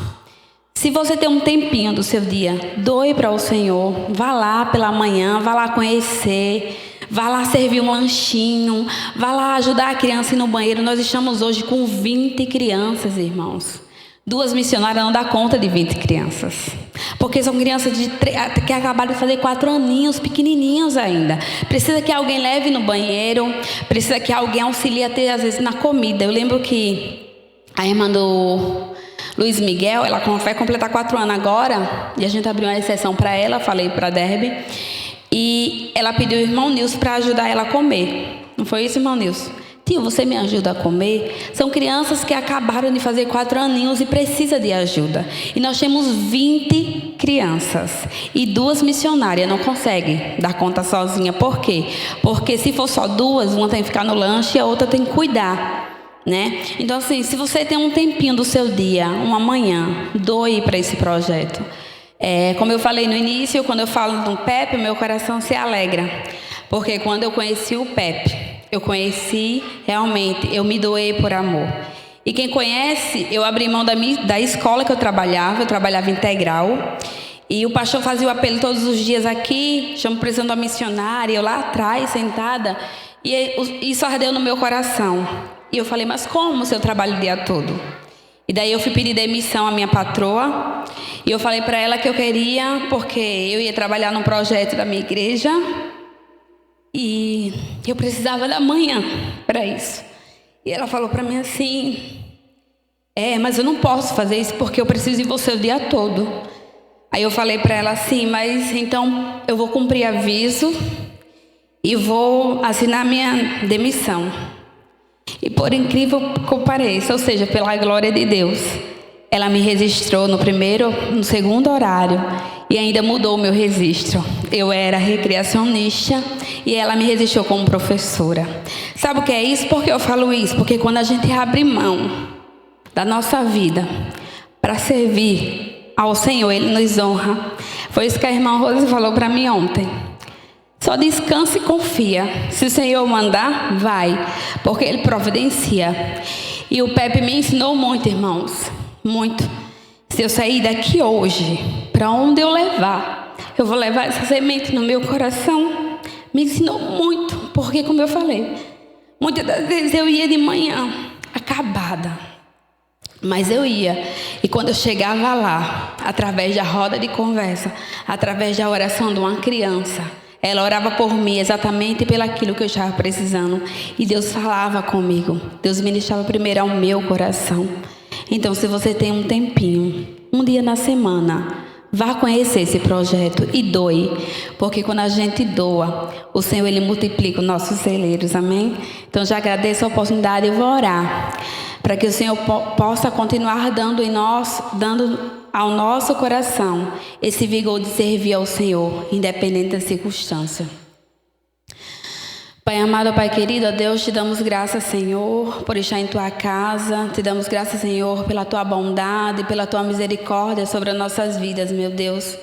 se você tem um tempinho do seu dia, doe para o Senhor. Vá lá pela manhã, vá lá conhecer, vá lá servir um lanchinho, vá lá ajudar a criança a ir no banheiro. Nós estamos hoje com 20 crianças, irmãos. 2 missionárias não dá conta de 20 crianças. Porque são crianças que acabaram de fazer 4 aninhos, pequenininhos ainda. Precisa que alguém leve no banheiro, precisa que alguém auxilie até às vezes na comida. Eu lembro que a irmã do Luiz Miguel, ela vai completar 4 anos agora, e a gente abriu uma exceção para ela, falei para a Derby, e ela pediu o irmão Nilson para ajudar ela a comer. Não foi isso, irmão Nilson? Tio, você me ajuda a comer? São crianças que acabaram de fazer 4 aninhos e precisam de ajuda. E nós temos 20 crianças. E 2 missionárias não conseguem dar conta sozinha. Por quê? Porque se for só 2, uma tem que ficar no lanche e a outra tem que cuidar, né? Então, assim, se você tem um tempinho do seu dia, uma manhã, doe para esse projeto. Como eu falei no início, quando eu falo do Pepe, meu coração se alegra. Porque quando eu conheci o Pepe, eu conheci realmente, eu me doei por amor. E quem conhece, eu abri mão da escola que eu trabalhava integral. E o pastor fazia o apelo todos os dias aqui, chamo precisando da missionária, eu lá atrás, sentada. E isso ardeu no meu coração. E eu falei, mas como se eu trabalho o dia todo? E daí eu fui pedir demissão à minha patroa. E eu falei para ela que eu queria, porque eu ia trabalhar num projeto da minha igreja. E eu precisava da manhã para isso. E ela falou para mim assim, mas eu não posso fazer isso porque eu preciso de você o dia todo. Aí eu falei para ela assim, mas então eu vou cumprir aviso e vou assinar minha demissão. E por incrível que pareça, ou seja, pela glória de Deus, ela me registrou no segundo horário e ainda mudou o meu registro. Eu era recreacionista e ela me registrou como professora. Sabe o que é isso? Por que eu falo isso? Porque quando a gente abre mão da nossa vida para servir ao Senhor, Ele nos honra. Foi isso que a irmã Rosa falou para mim ontem. Só descansa e confia. Se o Senhor mandar, vai, porque Ele providencia. E o Pepe me ensinou muito, irmãos, muito. Se eu sair daqui hoje, para onde eu levar, eu vou levar essa semente no meu coração. Me ensinou muito, porque como eu falei, muitas das vezes eu ia de manhã, acabada. Mas eu ia, e quando eu chegava lá, através da roda de conversa, através da oração de uma criança, ela orava por mim exatamente pelaquilo que eu estava precisando. E Deus falava comigo. Deus ministrava primeiro ao meu coração. Então, se você tem um tempinho, um dia na semana, vá conhecer esse projeto e doe. Porque quando a gente doa, o Senhor, Ele multiplica os nossos celeiros. Amém? Então, já agradeço a oportunidade e vou orar para que o Senhor possa continuar dando ao nosso coração esse vigor de servir ao Senhor, independente da circunstância. Pai amado, Pai querido, ó Deus, te damos graças, Senhor, por estar em Tua casa. Te damos graças, Senhor, pela Tua bondade, pela Tua misericórdia sobre as nossas vidas, meu Deus.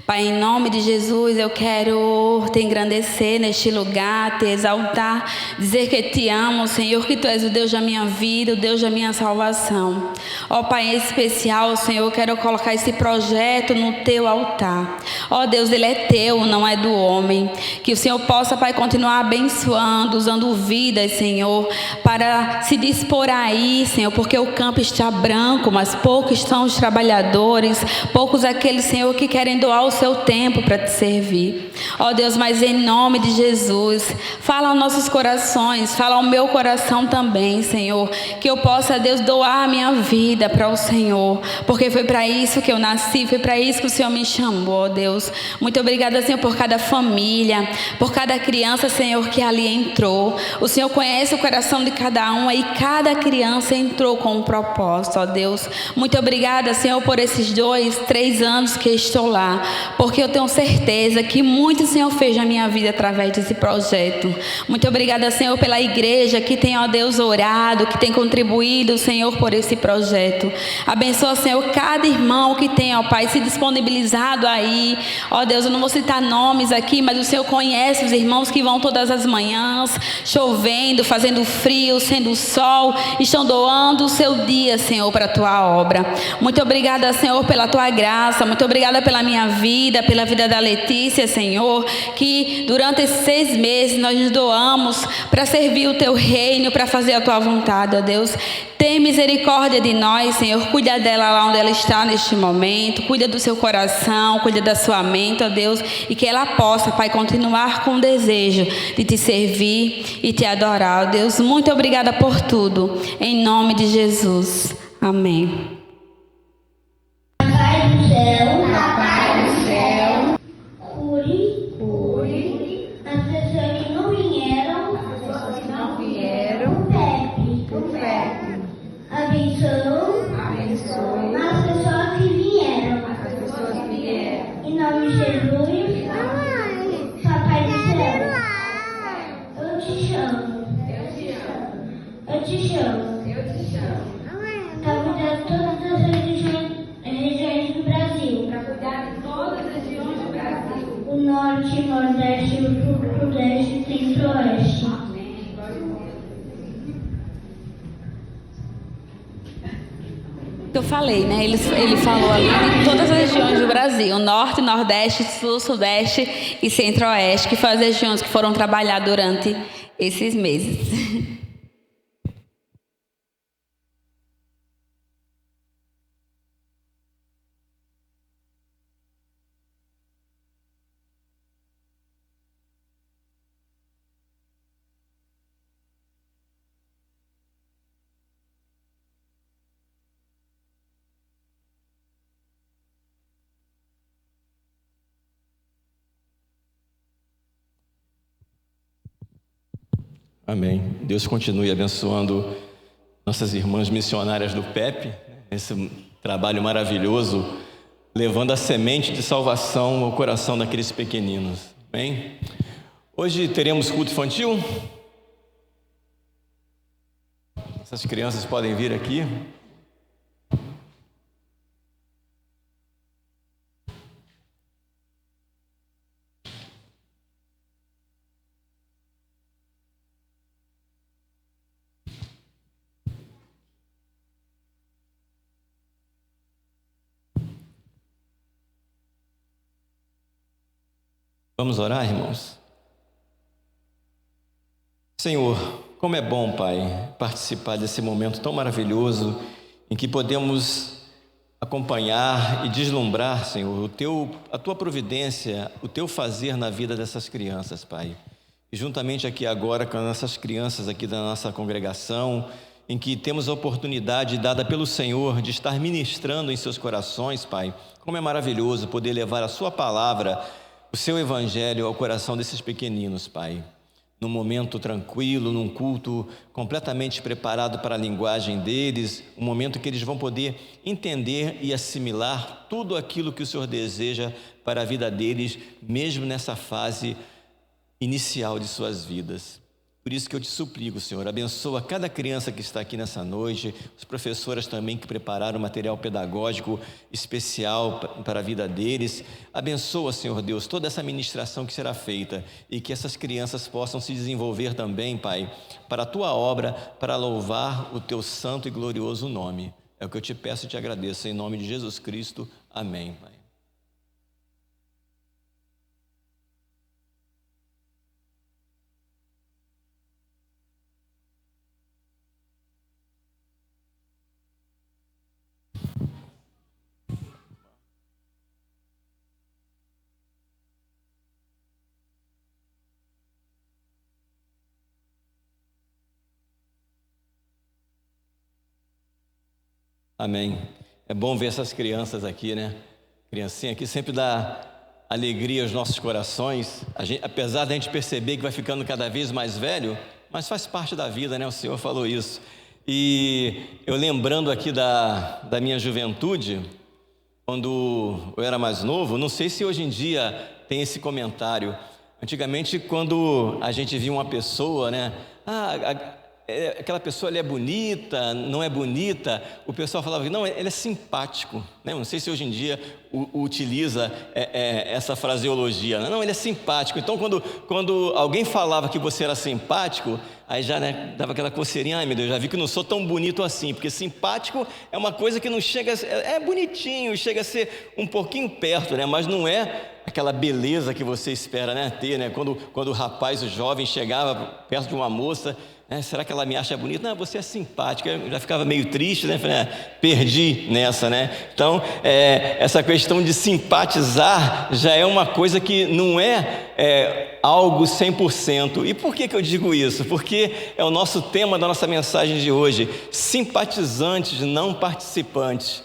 Pai, em nome de Jesus, eu quero te engrandecer neste lugar, te exaltar, dizer que te amo, Senhor, que Tu és o Deus da minha vida, o Deus da minha salvação. Ó Pai, em especial, Senhor, eu quero colocar esse projeto no Teu altar. Ó Deus, ele é Teu, não é do homem. Que o Senhor possa, Pai, continuar abençoando, usando vidas, Senhor, para se dispor aí, Senhor, porque o campo está branco, mas poucos são os trabalhadores, poucos aqueles, Senhor, que querem doar o seu tempo para te servir. Ó Deus, mas em nome de Jesus, fala aos nossos corações, fala ao meu coração também, Senhor, que eu possa, Deus, doar a minha vida para o Senhor, porque foi para isso que eu nasci, foi para isso que o Senhor me chamou, ó Deus. Muito obrigada, Senhor, por cada família, por cada criança, Senhor, que ali entrou. O Senhor conhece o coração de cada um e cada criança entrou com um propósito, ó Deus. Muito obrigada, Senhor, por esses 2, 3 anos que estou lá, porque eu tenho certeza que muito o Senhor fez na minha vida através desse projeto. Muito obrigada, Senhor, pela igreja que tem, ó Deus, orado, que tem contribuído, Senhor, por esse projeto. Abençoa, Senhor, cada irmão que tem, ó Pai, se disponibilizado aí. Ó Deus, eu não vou citar nomes aqui, mas o Senhor conhece os irmãos que vão todas as manhãs, chovendo, fazendo frio, sendo sol, estão doando o seu dia, Senhor, para a Tua obra. Muito obrigada, Senhor, pela Tua graça. Muito obrigada pela minha vida, pela vida da Letícia, Senhor, que durante esses 6 meses nós nos doamos para servir o Teu reino, para fazer a Tua vontade, ó Deus. Tem misericórdia de nós, Senhor. Cuida dela lá onde ela está neste momento. Cuida do seu coração, cuida da sua mente, ó Deus. E que ela possa, Pai, continuar com o desejo de Te servir e Te adorar, ó Deus. Muito obrigada por tudo. Em nome de Jesus. Amém. Papai do céu, cure as pessoas que não vieram, o Pepe. Abençoe as pessoas que vieram. Em nome de Jesus, Papai do céu, eu te chamo. Para cuidar de todas as regiões do Brasil. O Norte, Nordeste, o Sudeste, Centro-Oeste. Eu falei, né? Ele falou ali de todas as regiões do Brasil, Norte, Nordeste, Sul, Sudeste e Centro-Oeste, que foram as regiões que foram trabalhar durante esses meses. Amém. Deus continue abençoando nossas irmãs missionárias do PEP, esse trabalho maravilhoso, levando a semente de salvação ao coração daqueles pequeninos. Amém? Hoje teremos culto infantil. Essas crianças podem vir aqui. Vamos orar, irmãos? Senhor, como é bom, Pai, participar desse momento tão maravilhoso em que podemos acompanhar e deslumbrar, Senhor, a Tua providência, o Teu fazer na vida dessas crianças, Pai. E juntamente aqui agora com essas crianças aqui da nossa congregação, em que temos a oportunidade dada pelo Senhor de estar ministrando em seus corações, Pai. Como é maravilhoso poder levar a Sua palavra, o Seu Evangelho ao coração desses pequeninos, Pai. Num momento tranquilo, num culto completamente preparado para a linguagem deles, um momento que eles vão poder entender e assimilar tudo aquilo que o Senhor deseja para a vida deles, mesmo nessa fase inicial de suas vidas. Por isso que eu te suplico, Senhor, abençoa cada criança que está aqui nessa noite, as professoras também que prepararam material pedagógico especial para a vida deles. Abençoa, Senhor Deus, toda essa ministração que será feita e que essas crianças possam se desenvolver também, Pai, para a Tua obra, para louvar o Teu santo e glorioso nome. É o que eu te peço e te agradeço, em nome de Jesus Cristo. Amém, Pai. Amém. É bom ver essas crianças aqui, né? Criancinha aqui sempre dá alegria aos nossos corações. Apesar da gente perceber que vai ficando cada vez mais velho, mas faz parte da vida, né? O Senhor falou isso. E eu lembrando aqui da minha juventude, quando eu era mais novo, não sei se hoje em dia tem esse comentário. Antigamente, quando a gente via uma pessoa, né? Aquela pessoa é bonita, não é bonita, o pessoal falava que não, ele é simpático, né? Não sei se hoje em dia utiliza essa fraseologia, né? Não, ele é simpático. Então quando alguém falava que você era simpático, aí já, né, dava aquela coceirinha, ai meu Deus, já vi que não sou tão bonito assim, porque simpático é uma coisa que não chega, é bonitinho, chega a ser um pouquinho perto, né? Mas não é aquela beleza que você espera, né, ter, né? Quando o rapaz, o jovem chegava perto de uma moça, será que ela me acha bonita? Não, você é simpática. Eu já ficava meio triste, né? Falei, perdi nessa, né? Então, essa questão de simpatizar já é uma coisa que não é algo 100%. E por que eu digo isso? Porque é o nosso tema da nossa mensagem de hoje: simpatizantes, não participantes.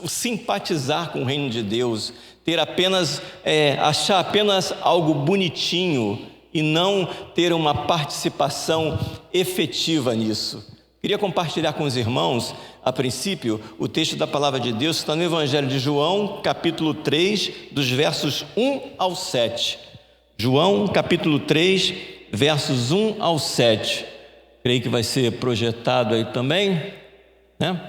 O simpatizar com o reino de Deus, ter apenas, achar apenas algo bonitinho e não ter uma participação efetiva nisso. Queria compartilhar com os irmãos, a princípio, o texto da palavra de Deus que está no Evangelho de João, capítulo 3, dos versos 1 ao 7. João, capítulo 3, versos 1 ao 7. Creio que vai ser projetado aí também, né?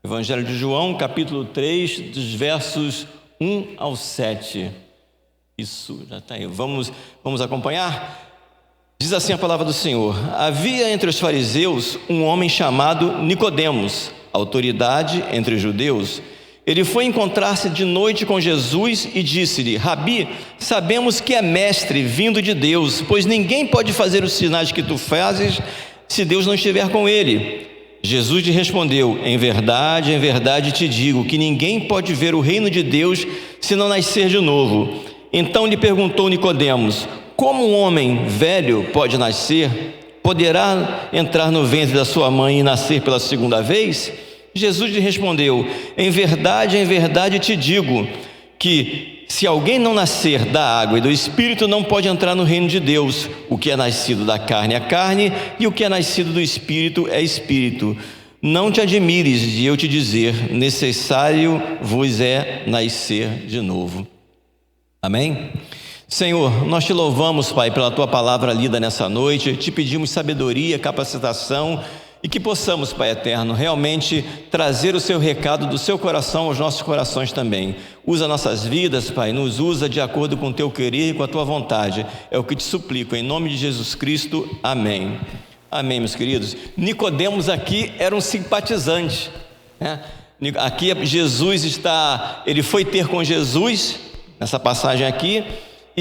Evangelho de João, capítulo 3, dos versos 1 ao 7. Isso, já está aí. Vamos acompanhar? Diz assim a palavra do Senhor: havia entre os fariseus um homem chamado Nicodemos, autoridade entre os judeus. Ele foi encontrar-se de noite com Jesus e disse-lhe: Rabi, sabemos que é mestre vindo de Deus, pois ninguém pode fazer os sinais que tu fazes se Deus não estiver com ele. Jesus lhe respondeu: em verdade te digo que ninguém pode ver o reino de Deus se não nascer de novo. Então lhe perguntou Nicodemos: como um homem velho pode nascer? Poderá entrar no ventre da sua mãe e nascer pela segunda vez? Jesus lhe respondeu: em verdade te digo que se alguém não nascer da água e do Espírito não pode entrar no reino de Deus. O que é nascido da carne é carne, e o que é nascido do Espírito é Espírito. Não te admires de eu te dizer: necessário vos é nascer de novo. Amém? Senhor, nós te louvamos, Pai, pela Tua palavra lida nessa noite. Te pedimos sabedoria, capacitação e que possamos, Pai eterno, realmente trazer o Seu recado do Seu coração aos nossos corações também. Usa nossas vidas, Pai, nos usa de acordo com o Teu querer e com a Tua vontade. É o que te suplico, em nome de Jesus Cristo. Amém. Amém, meus queridos. Nicodemos aqui era um simpatizante, né? Aqui Jesus ele foi ter com Jesus, nessa passagem aqui,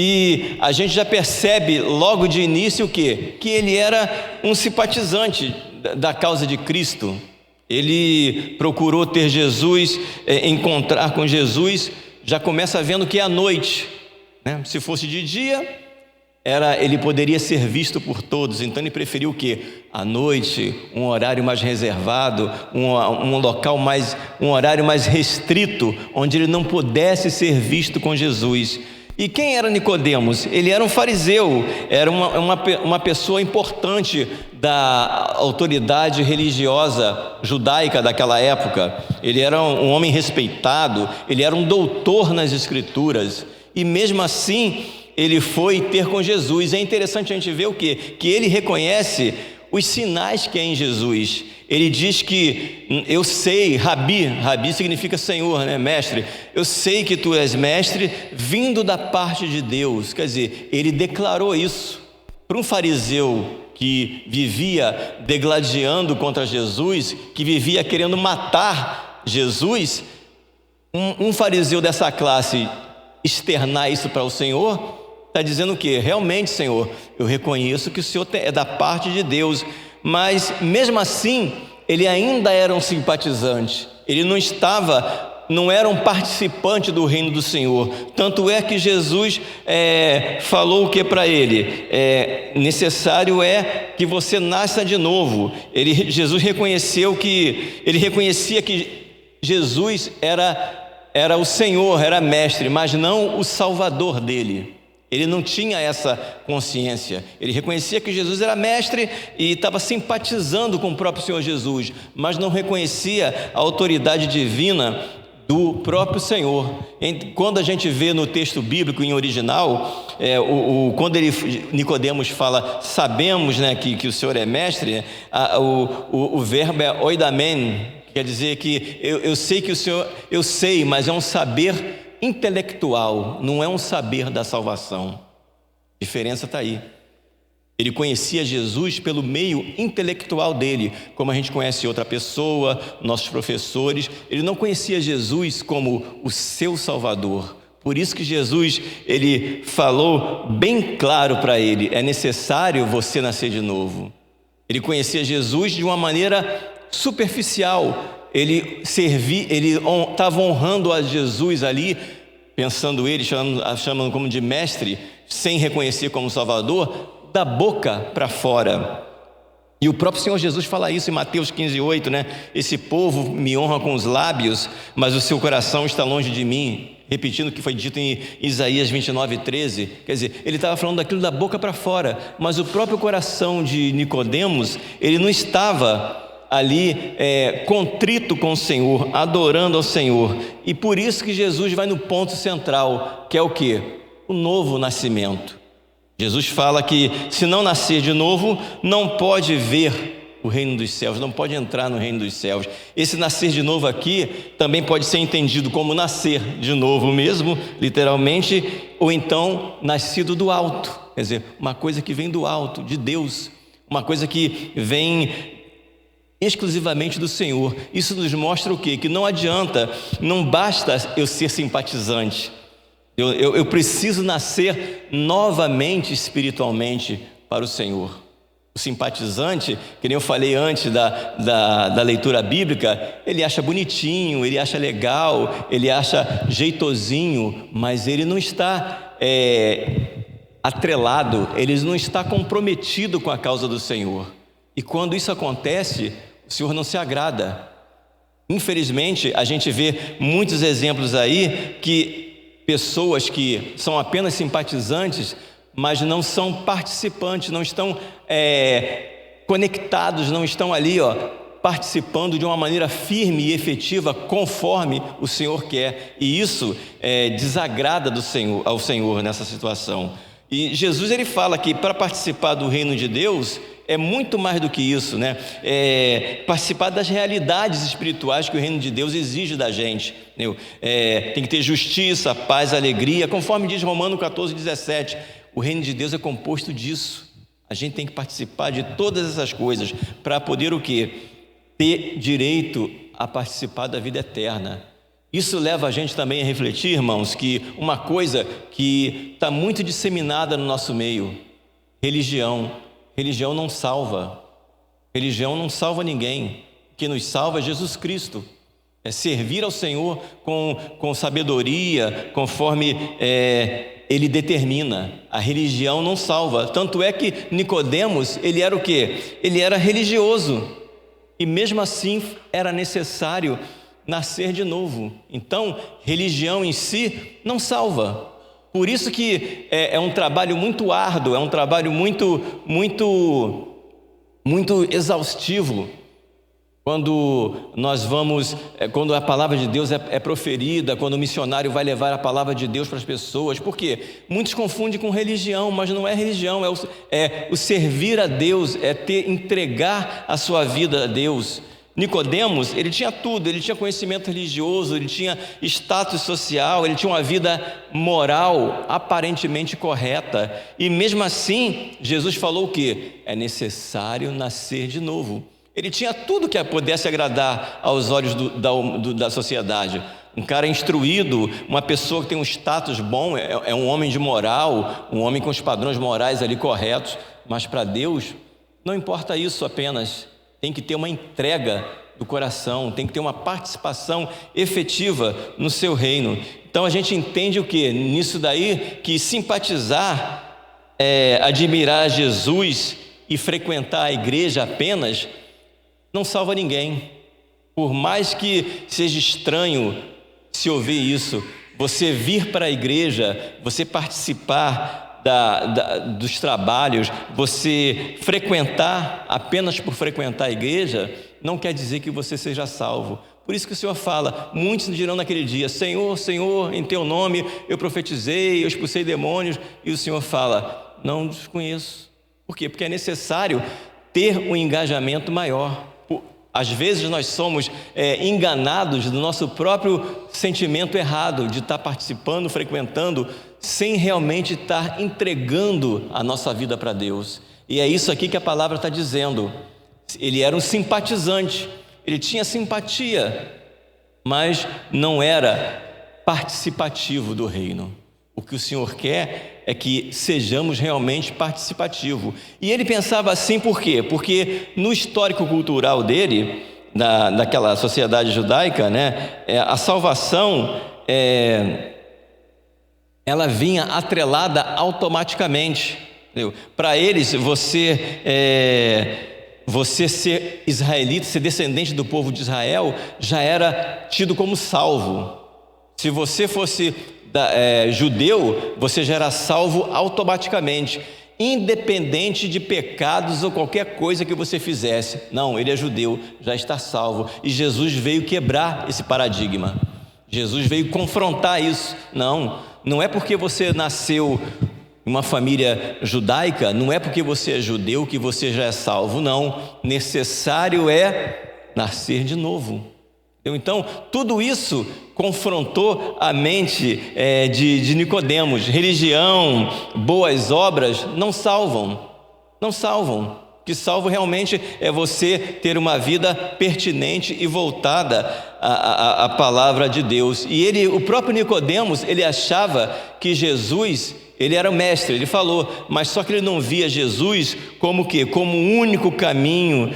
E a gente já percebe logo de início o quê? Que ele era um simpatizante da causa de Cristo. Ele procurou ter Jesus, encontrar com Jesus, já começa vendo que é à noite, né? Se fosse de dia, ele poderia ser visto por todos, então ele preferiu o quê? À noite, um horário mais reservado, um horário mais restrito, onde ele não pudesse ser visto com Jesus. E quem era Nicodemos? Ele era um fariseu, era uma pessoa importante da autoridade religiosa judaica daquela época. Ele era um homem respeitado, ele era um doutor nas Escrituras, e mesmo assim ele foi ter com Jesus. É interessante a gente ver o quê? Que ele reconhece os sinais que há em Jesus. Ele diz que eu sei, Rabi significa Senhor, né? Mestre, eu sei que tu és mestre vindo da parte de Deus. Quer dizer, ele declarou isso. Para um fariseu que vivia degladiando contra Jesus, que vivia querendo matar Jesus, um fariseu dessa classe externar isso para o Senhor, está dizendo o quê? Realmente, Senhor, eu reconheço que o Senhor é da parte de Deus, mas mesmo assim, ele ainda era um simpatizante, ele não era um participante do reino do Senhor. Tanto é que Jesus falou o que para ele? Necessário é que você nasça de novo. Jesus reconhecia que Jesus era o Senhor, era mestre, mas não o Salvador dele. Ele não tinha essa consciência. Ele reconhecia que Jesus era mestre e estava simpatizando com o próprio Senhor Jesus, mas não reconhecia a autoridade divina do próprio Senhor. Quando a gente vê no texto bíblico em original, quando Nicodemos fala, sabemos, né, que o Senhor é mestre, o verbo é oidamen, quer dizer que eu sei que o Senhor, eu sei, mas é um saber intelectual, não é um saber da salvação. A diferença está aí. Ele conhecia Jesus pelo meio intelectual dele, como a gente conhece outra pessoa, nossos professores. Ele não conhecia Jesus como o seu Salvador. Por isso que Jesus, ele falou bem claro para ele, é necessário você nascer de novo. Ele conhecia Jesus de uma maneira superficial. Ele estava honrando a Jesus ali, pensando ele, chamando como de mestre, sem reconhecer como Salvador, da boca para fora. E o próprio Senhor Jesus fala isso em Mateus 15:8, né? Esse povo me honra com os lábios, mas o seu coração está longe de mim. Repetindo o que foi dito em Isaías 29:13. Quer dizer, ele estava falando daquilo da boca para fora, mas o próprio coração de Nicodemos, ele não estava ali contrito com o Senhor, adorando ao Senhor. E por isso que Jesus vai no ponto central, que é o quê? O novo nascimento. Jesus fala que se não nascer de novo, não pode ver o reino dos céus, não pode entrar no reino dos céus. Esse nascer de novo aqui também pode ser entendido como nascer de novo mesmo, literalmente, ou então nascido do alto, quer dizer, uma coisa que vem do alto, de Deus, uma coisa que vem exclusivamente do Senhor. Isso nos mostra o quê? Que não adianta, não basta eu ser simpatizante. Eu preciso nascer novamente espiritualmente para o Senhor. O simpatizante, que nem eu falei antes da leitura bíblica, ele acha bonitinho, ele acha legal, ele acha jeitosinho, mas ele não está atrelado, ele não está comprometido com a causa do Senhor. E quando isso acontece, o Senhor não se agrada. Infelizmente, a gente vê muitos exemplos aí que pessoas que são apenas simpatizantes, mas não são participantes, não estão conectados, não estão ali, participando de uma maneira firme e efetiva, conforme o Senhor quer. E isso desagrada ao Senhor nessa situação. E Jesus, ele fala que para participar do reino de Deus é muito mais do que isso, né? Participar das realidades espirituais que o reino de Deus exige da gente. Tem que ter justiça, paz, alegria, conforme diz Romanos 14:17. O reino de Deus é composto disso. A gente tem que participar de todas essas coisas para poder o quê? Ter direito a participar da vida eterna. Isso leva a gente também a refletir, irmãos, que uma coisa que está muito disseminada no nosso meio: religião. Religião não salva. Religião não salva ninguém. O que nos salva é Jesus Cristo. É servir ao Senhor com sabedoria, conforme Ele determina. A religião não salva. Tanto é que Nicodemos, ele era o quê? Ele era religioso. E mesmo assim era necessário nascer de novo. Então, religião em si não salva. Por isso que é um trabalho muito árduo, é um trabalho muito exaustivo. Quando nós vamos, quando a palavra de Deus é proferida, quando o missionário vai levar a palavra de Deus para as pessoas. Por quê? Muitos confundem com religião, mas não é religião, é o servir a Deus, entregar a sua vida a Deus. Nicodemos, ele tinha tudo, ele tinha conhecimento religioso, ele tinha status social, ele tinha uma vida moral aparentemente correta. E mesmo assim, Jesus falou o quê? É necessário nascer de novo. Ele tinha tudo que pudesse agradar aos olhos da sociedade. Um cara instruído, uma pessoa que tem um status bom, é um homem de moral, um homem com os padrões morais ali corretos. Mas para Deus, não importa isso apenas. Tem que ter uma entrega do coração, tem que ter uma participação efetiva no seu reino. Então a gente entende o quê? Nisso daí, que simpatizar, admirar Jesus e frequentar a igreja apenas, não salva ninguém. Por mais que seja estranho se ouvir isso, você vir para a igreja, você participar dos trabalhos, você frequentar apenas por frequentar a igreja, não quer dizer que você seja salvo. Por isso que o Senhor fala, muitos dirão naquele dia: Senhor, Senhor, em teu nome eu profetizei, eu expulsei demônios. E o Senhor fala: não os conheço. Por quê? Porque é necessário ter um engajamento maior. Às vezes nós somos enganados do nosso próprio sentimento errado de estar participando, frequentando, sem realmente estar entregando a nossa vida para Deus. E é isso aqui que a palavra está dizendo. Ele era um simpatizante, ele tinha simpatia, mas não era participativo do reino. O que o Senhor quer é que sejamos realmente participativos. E ele pensava assim por quê? Porque no histórico cultural dele, daquela sociedade judaica, né, a salvação, ela vinha atrelada automaticamente. Para eles, você ser israelita, ser descendente do povo de Israel, já era tido como salvo. Se você fosse judeu, você já era salvo automaticamente, independente de pecados ou qualquer coisa que você fizesse. Não, ele é judeu, já está salvo. E Jesus veio quebrar esse paradigma. Jesus veio confrontar isso. Não é porque você nasceu em uma família judaica, não é porque você é judeu que você já é salvo. Não, necessário é nascer de novo. Então, tudo isso confrontou a mente de Nicodemos. Religião, boas obras não salvam. Não salvam. O que salva realmente é você ter uma vida pertinente e voltada à palavra de Deus. E o próprio Nicodemos, ele achava que Jesus, ele era o mestre, ele falou, mas só que ele não via Jesus como o quê? Como o único caminho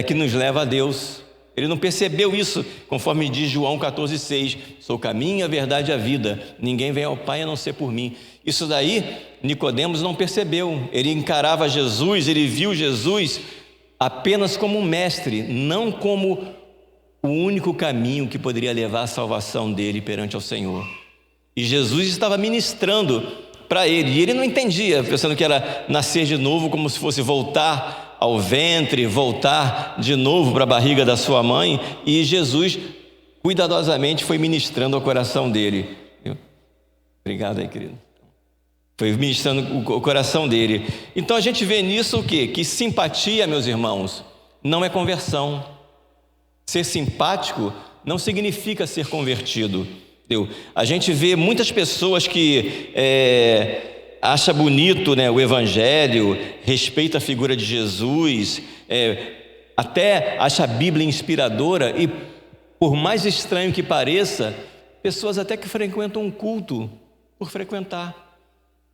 que nos leva a Deus. Ele não percebeu isso, conforme diz João 14,6, sou o caminho, a verdade e a vida, ninguém vem ao Pai a não ser por mim. Isso daí, Nicodemos não percebeu. Ele encarava Jesus, ele viu Jesus apenas como um mestre, não como o único caminho que poderia levar à salvação dele perante ao Senhor. E Jesus estava ministrando para ele, e ele não entendia, pensando que era nascer de novo, como se fosse voltar ao ventre, voltar de novo para a barriga da sua mãe. E Jesus cuidadosamente foi ministrando ao coração dele. Obrigado aí, querido. Foi ministrando o coração dele. Então a gente vê nisso o quê? Que simpatia, meus irmãos, não é conversão. Ser simpático não significa ser convertido. A gente vê muitas pessoas que acha bonito, né, o evangelho, respeita a figura de Jesus, até acha a Bíblia inspiradora e por mais estranho que pareça, pessoas até que frequentam um culto por frequentar,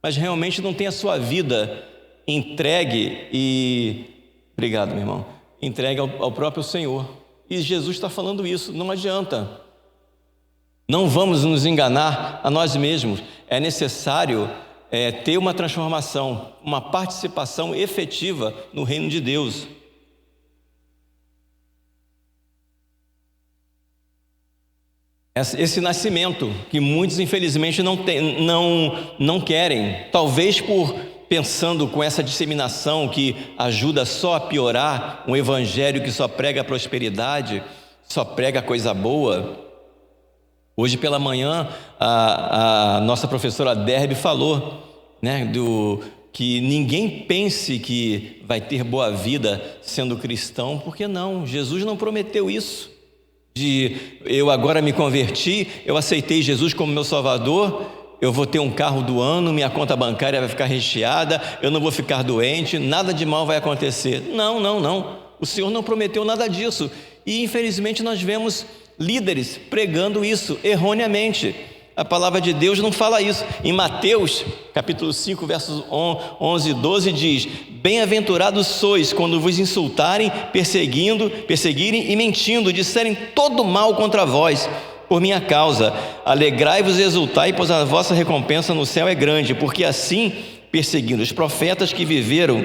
mas realmente não tem a sua vida entregue obrigado, meu irmão, entregue ao próprio Senhor. E Jesus está falando isso, não adianta. Não vamos nos enganar a nós mesmos. É necessário ter uma transformação, uma participação efetiva no reino de Deus. Esse nascimento que muitos infelizmente não querem, talvez pensando com essa disseminação que ajuda só a piorar um evangelho que só prega prosperidade, só prega coisa boa. Hoje pela manhã a nossa professora Derbe falou, né, que ninguém pense que vai ter boa vida sendo cristão, porque não, Jesus não prometeu isso. Eu agora me converti, eu aceitei Jesus como meu Salvador, eu vou ter um carro do ano, minha conta bancária vai ficar recheada, eu não vou ficar doente, nada de mal vai acontecer. Não. O Senhor não prometeu nada disso. E infelizmente nós vemos líderes pregando isso erroneamente. A palavra de Deus não fala isso. Em Mateus, capítulo 5, versos 11 e 12 diz: bem-aventurados sois quando vos insultarem, perseguirem e mentindo, disserem todo mal contra vós, por minha causa. Alegrai-vos e exultai, pois a vossa recompensa no céu é grande, porque assim perseguindo os profetas que viveram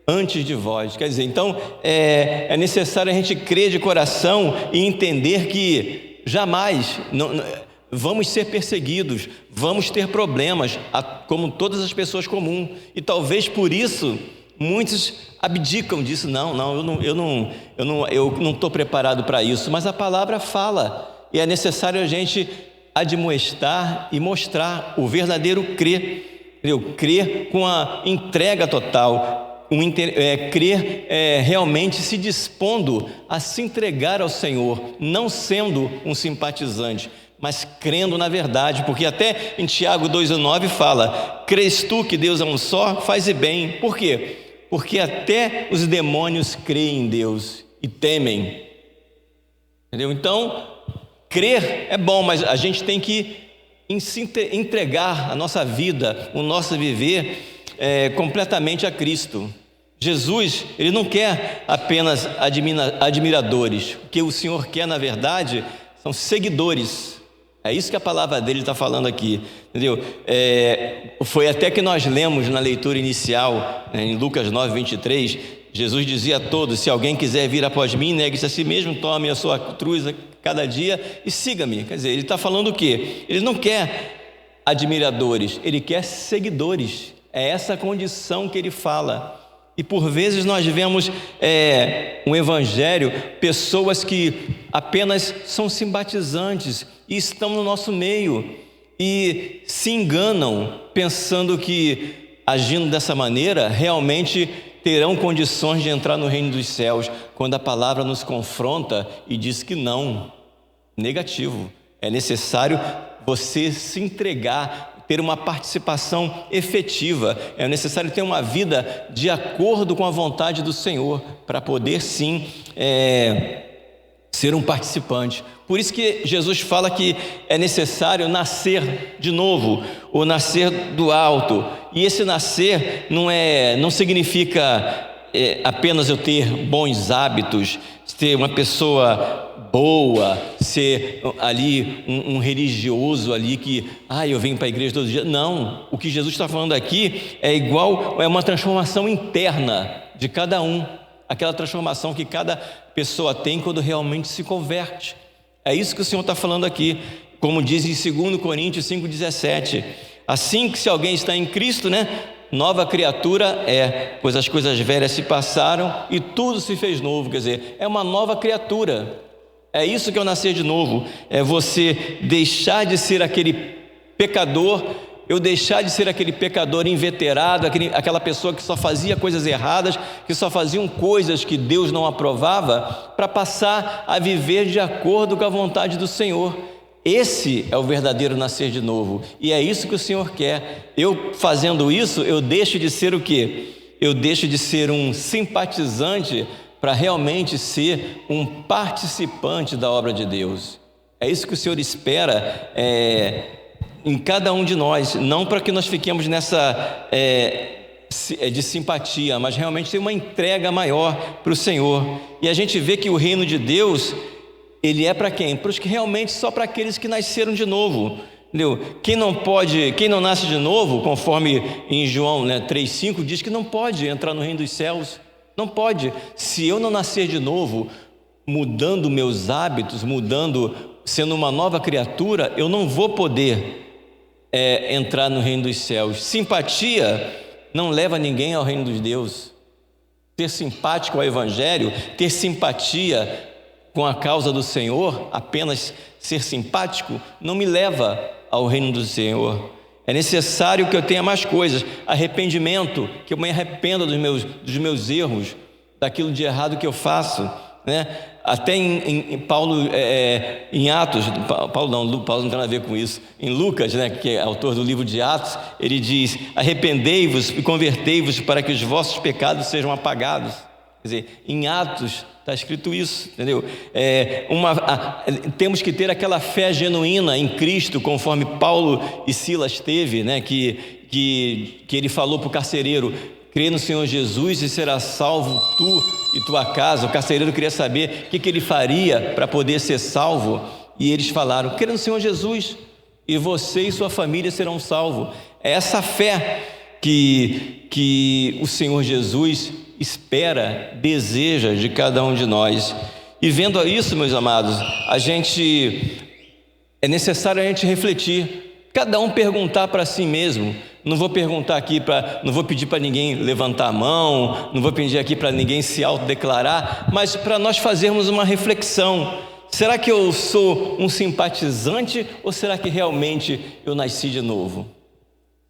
antes de vós. Quer dizer, então é necessário a gente crer de coração e entender que jamais vamos ser perseguidos, vamos ter problemas, como todas as pessoas comuns, e talvez por isso muitos abdicam disso. Eu não estou preparado para isso, mas a palavra fala, e é necessário a gente admoestar e mostrar o verdadeiro crer, crer com a entrega total, crer realmente se dispondo a se entregar ao Senhor, não sendo um simpatizante, mas crendo na verdade, porque até em Tiago 2,9 fala: crês tu que Deus é um só, faze bem. Por quê? Porque até os demônios creem em Deus e temem. Entendeu? Então, crer é bom, mas a gente tem que entregar a nossa vida, o nosso viver completamente a Cristo. Jesus, ele não quer apenas admiradores. O que o Senhor quer, na verdade, são seguidores. É isso que a palavra dele está falando aqui, entendeu? Foi até que nós lemos na leitura inicial, em Lucas 9, 23, Jesus dizia a todos: se alguém quiser vir após mim, negue-se a si mesmo, tome a sua cruz a cada dia e siga-me. Quer dizer, ele está falando o quê? Ele não quer admiradores, ele quer seguidores. É essa condição que ele fala. E por vezes nós vemos um evangelho, pessoas que apenas são simpatizantes e estão no nosso meio e se enganam pensando que agindo dessa maneira realmente terão condições de entrar no reino dos céus, quando a palavra nos confronta e diz que não, negativo. É necessário você se entregar, ter uma participação efetiva, é necessário ter uma vida de acordo com a vontade do Senhor, para poder sim ser um participante. Por isso que Jesus fala que é necessário nascer de novo, ou nascer do alto. E esse nascer não significa apenas eu ter bons hábitos, ser uma pessoa boa, ser ali um religioso ali que eu venho para a igreja todo dia. Não, o que Jesus está falando aqui é uma transformação interna de cada um, aquela transformação que cada pessoa tem quando realmente se converte. É isso que o Senhor está falando aqui, como diz em 2 Coríntios 5,17. Assim que se alguém está em Cristo, nova criatura pois as coisas velhas se passaram e tudo se fez novo. Quer dizer, é uma nova criatura. É isso que é o nascer de novo. É você deixar de ser aquele pecador, eu deixar de ser aquele pecador inveterado, aquela pessoa que só fazia coisas erradas, que só faziam coisas que Deus não aprovava, para passar a viver de acordo com a vontade do Senhor. Esse é o verdadeiro nascer de novo, e é isso que o Senhor quer. Eu fazendo isso, eu deixo de ser o quê? Eu deixo de ser um simpatizante para realmente ser um participante da obra de Deus. É isso que o Senhor espera em cada um de nós, não para que nós fiquemos nessa de simpatia, mas realmente ter uma entrega maior para o Senhor. E a gente vê que o reino de Deus, ele é para quem? Para os que realmente, só para aqueles que nasceram de novo. Entendeu? Quem não nasce de novo, conforme em João 3,5 diz que não pode entrar no reino dos céus. Não pode. Se eu não nascer de novo, mudando meus hábitos, sendo uma nova criatura, eu não vou poder entrar no reino dos céus. Simpatia não leva ninguém ao reino dos Deus. Ter simpático ao Evangelho, ter simpatia com a causa do Senhor, apenas ser simpático, não me leva ao reino do Senhor. É necessário que eu tenha mais coisas, arrependimento, que eu me arrependa dos meus erros, daquilo de errado que eu faço, né? Até em Paulo, em Atos, Paulo não tem nada a ver com isso, em Lucas, né, que é autor do livro de Atos, ele diz: arrependei-vos e convertei-vos para que os vossos pecados sejam apagados. Quer dizer, em Atos está escrito isso, entendeu? Temos que ter aquela fé genuína em Cristo, conforme Paulo e Silas teve, né? Que ele falou para o carcereiro: crê no Senhor Jesus e será salvo tu e tua casa. O carcereiro queria saber o que ele faria para poder ser salvo, e eles falaram: crê no Senhor Jesus e você e sua família serão salvos. É essa fé que o Senhor Jesus espera, deseja de cada um de nós. E vendo isso, meus amados, é necessário a gente refletir, cada um perguntar para si mesmo. Não vou pedir para ninguém levantar a mão, não vou pedir aqui para ninguém se autodeclarar, mas para nós fazermos uma reflexão. Será que eu sou um simpatizante ou será que realmente eu nasci de novo?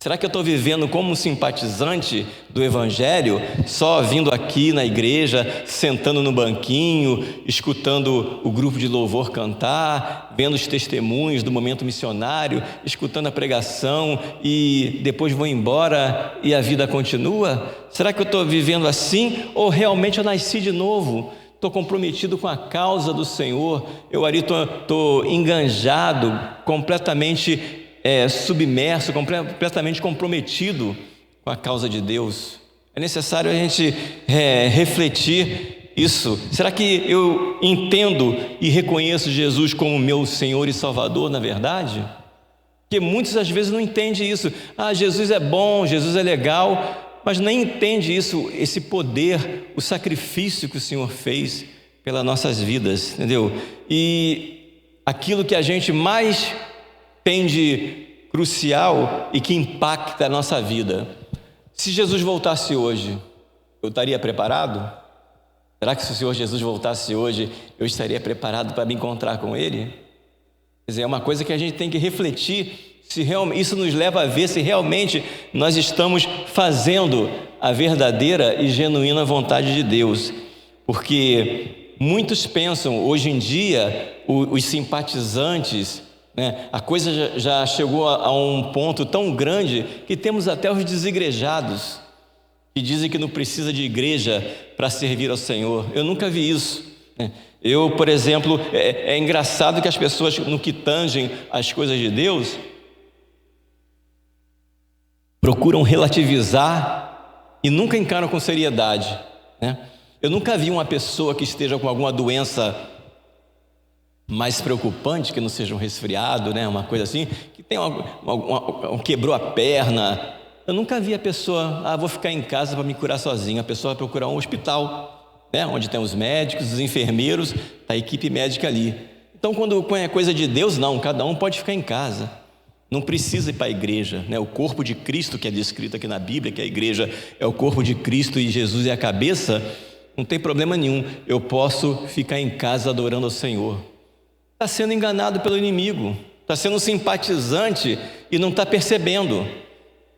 Será que eu estou vivendo como um simpatizante do Evangelho, só vindo aqui na igreja, sentando no banquinho, escutando o grupo de louvor cantar, vendo os testemunhos do momento missionário, escutando a pregação e depois vou embora e a vida continua? Será que eu estou vivendo assim ou realmente eu nasci de novo? Estou comprometido com a causa do Senhor, eu ali estou enganjado, completamente submerso, completamente comprometido com a causa de Deus. É necessário a gente refletir isso. Será que eu entendo e reconheço Jesus como meu Senhor e Salvador, na verdade? Porque muitos às vezes não entendem isso. Jesus é bom, Jesus é legal, mas nem entende isso, esse poder, o sacrifício que o Senhor fez pelas nossas vidas, entendeu? E aquilo que a gente mais tem de crucial e que impacta a nossa vida. Se Jesus voltasse hoje, eu estaria preparado? Será que se o Senhor Jesus voltasse hoje, eu estaria preparado para me encontrar com Ele? Quer dizer, é uma coisa que a gente tem que refletir, se realmente, isso nos leva a ver se realmente nós estamos fazendo a verdadeira e genuína vontade de Deus. Porque muitos pensam, hoje em dia, os simpatizantes, a coisa já chegou a um ponto tão grande que temos até os desigrejados que dizem que não precisa de igreja para servir ao Senhor. Eu nunca vi isso. Eu, por exemplo, é engraçado que as pessoas, no que tangem as coisas de Deus, procuram relativizar e nunca encaram com seriedade. Eu nunca vi uma pessoa que esteja com alguma doença mais preocupante, que não seja um resfriado, uma coisa assim, que tem quebrou a perna. Eu nunca vi a pessoa, vou ficar em casa para me curar sozinho. A pessoa vai procurar um hospital, onde tem os médicos, os enfermeiros, a equipe médica ali. Então, quando é coisa de Deus, não, cada um pode ficar em casa. Não precisa ir para a igreja, O corpo de Cristo, que é descrito aqui na Bíblia, que a igreja é o corpo de Cristo e Jesus é a cabeça, não tem problema nenhum. Eu posso ficar em casa adorando ao Senhor. Está sendo enganado pelo inimigo, está sendo simpatizante e não está percebendo,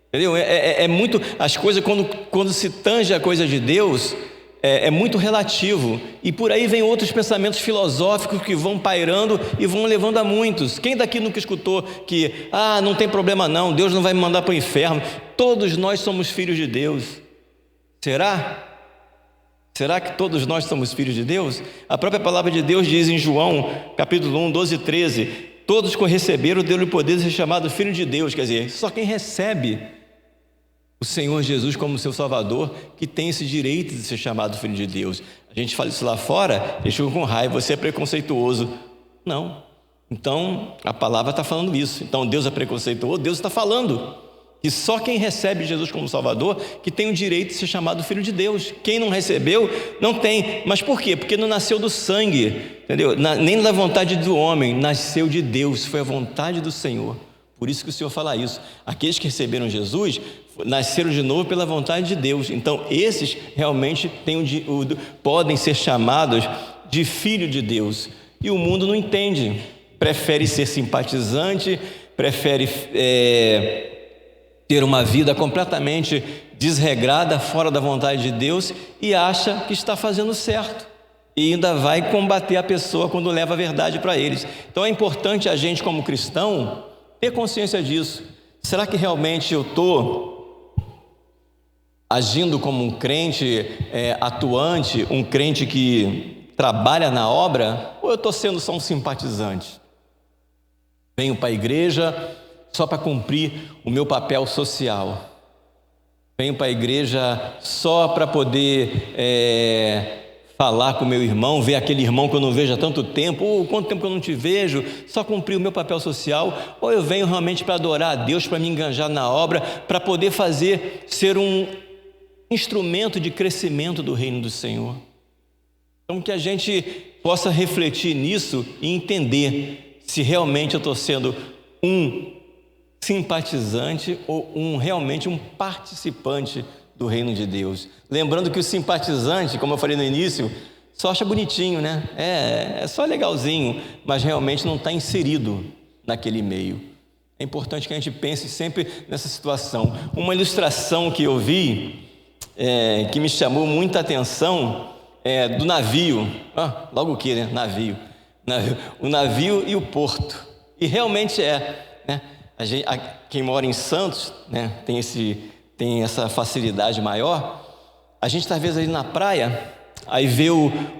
entendeu? É muito, as coisas quando se tange a coisa de Deus, é muito relativo, e por aí vem outros pensamentos filosóficos que vão pairando e vão levando a muitos. Quem daqui nunca escutou que, não tem problema não, Deus não vai me mandar para o inferno, todos nós somos filhos de Deus? Será? Será que todos nós somos filhos de Deus? A própria palavra de Deus diz em João, capítulo 1, 12 e 13, todos que o receberam deu-lhe o poder de ser chamado filho de Deus. Quer dizer, só quem recebe o Senhor Jesus como seu Salvador que tem esse direito de ser chamado filho de Deus. A gente fala isso lá fora, eles ficam com raiva, você é preconceituoso. Não. Então, a palavra está falando isso. Então, Deus é preconceituoso? Deus está falando que só quem recebe Jesus como Salvador que tem o direito de ser chamado filho de Deus. Quem não recebeu, não tem. Mas por quê? Porque não nasceu do sangue, entendeu? Nem da vontade do homem, nasceu de Deus, foi a vontade do Senhor. Por isso que o Senhor fala isso. Aqueles que receberam Jesus nasceram de novo pela vontade de Deus. Então, esses realmente podem ser chamados de filho de Deus. E o mundo não entende. Prefere ser simpatizante, prefere ter uma vida completamente desregrada, fora da vontade de Deus, e acha que está fazendo certo. E ainda vai combater a pessoa quando leva a verdade para eles. Então é importante a gente, como cristão, ter consciência disso. Será que realmente eu estou agindo como um crente atuante, um crente que trabalha na obra, ou eu estou sendo só um simpatizante? Venho para a igreja só para cumprir o meu papel social. Venho para a igreja só para poder falar com o meu irmão, ver aquele irmão que eu não vejo há tanto tempo, quanto tempo que eu não te vejo, só cumprir o meu papel social, ou eu venho realmente para adorar a Deus, para me enganjar na obra, para poder ser um instrumento de crescimento do reino do Senhor. Então que a gente possa refletir nisso e entender se realmente eu estou sendo um simpatizante ou realmente um participante do reino de Deus. Lembrando que o simpatizante, como eu falei no início, só acha bonitinho, né? É só legalzinho, mas realmente não está inserido naquele meio. É importante que a gente pense sempre nessa situação. Uma ilustração que eu vi, que me chamou muita atenção, do navio. Logo o que, né? Navio. O navio e o porto. E realmente né? Quem mora em Santos, né, tem essa facilidade maior. A gente está às vezes ali na praia, aí vê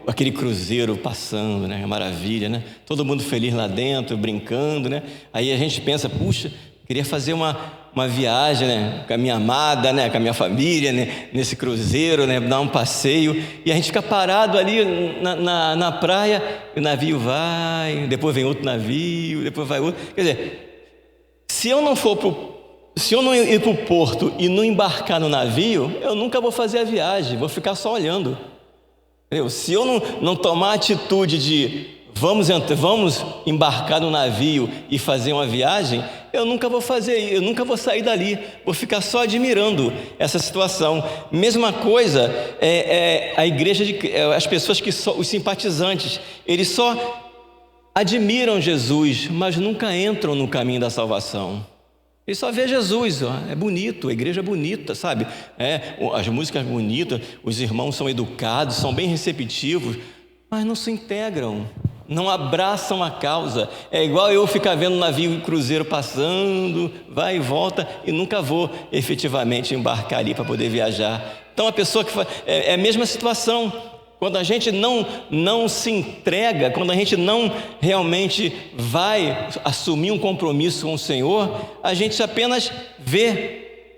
aquele cruzeiro passando, né, maravilha, né? Todo mundo feliz lá dentro, brincando, né? Aí a gente pensa, puxa, queria fazer uma viagem, né, com a minha amada, né, com a minha família, né, nesse cruzeiro, né, dar um passeio. E a gente fica parado ali na praia, o navio vai, depois vem outro navio, depois vai outro. Quer dizer, se eu não ir para o porto e não embarcar no navio, eu nunca vou fazer a viagem, vou ficar só olhando. Entendeu? Se eu não tomar a atitude de vamos embarcar no navio e fazer uma viagem, eu nunca vou sair dali, vou ficar só admirando essa situação. Mesma coisa a igreja, as pessoas os simpatizantes, eles só admiram Jesus, mas nunca entram no caminho da salvação. Eles só vê Jesus, é bonito, a igreja é bonita, sabe? As músicas bonitas, os irmãos são educados, são bem receptivos, mas não se integram, não abraçam a causa. É igual eu ficar vendo navio e cruzeiro passando, vai e volta, e nunca vou efetivamente embarcar ali para poder viajar. Então a pessoa é a mesma situação. Quando a gente não se entrega, quando a gente não realmente vai assumir um compromisso com o Senhor, a gente apenas vê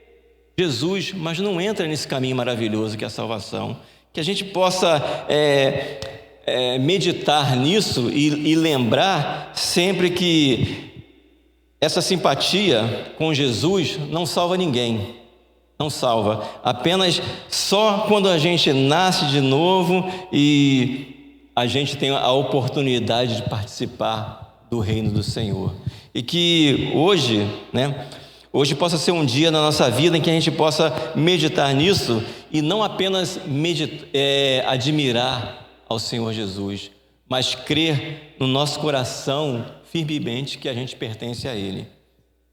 Jesus, mas não entra nesse caminho maravilhoso que é a salvação. Que a gente possa meditar nisso e lembrar sempre que essa simpatia com Jesus não salva ninguém. Não salva, apenas só quando a gente nasce de novo e a gente tem a oportunidade de participar do reino do Senhor. E que hoje, né, hoje possa ser um dia na nossa vida em que a gente possa meditar nisso e não apenas admirar ao Senhor Jesus, mas crer no nosso coração firmemente que a gente pertence a Ele,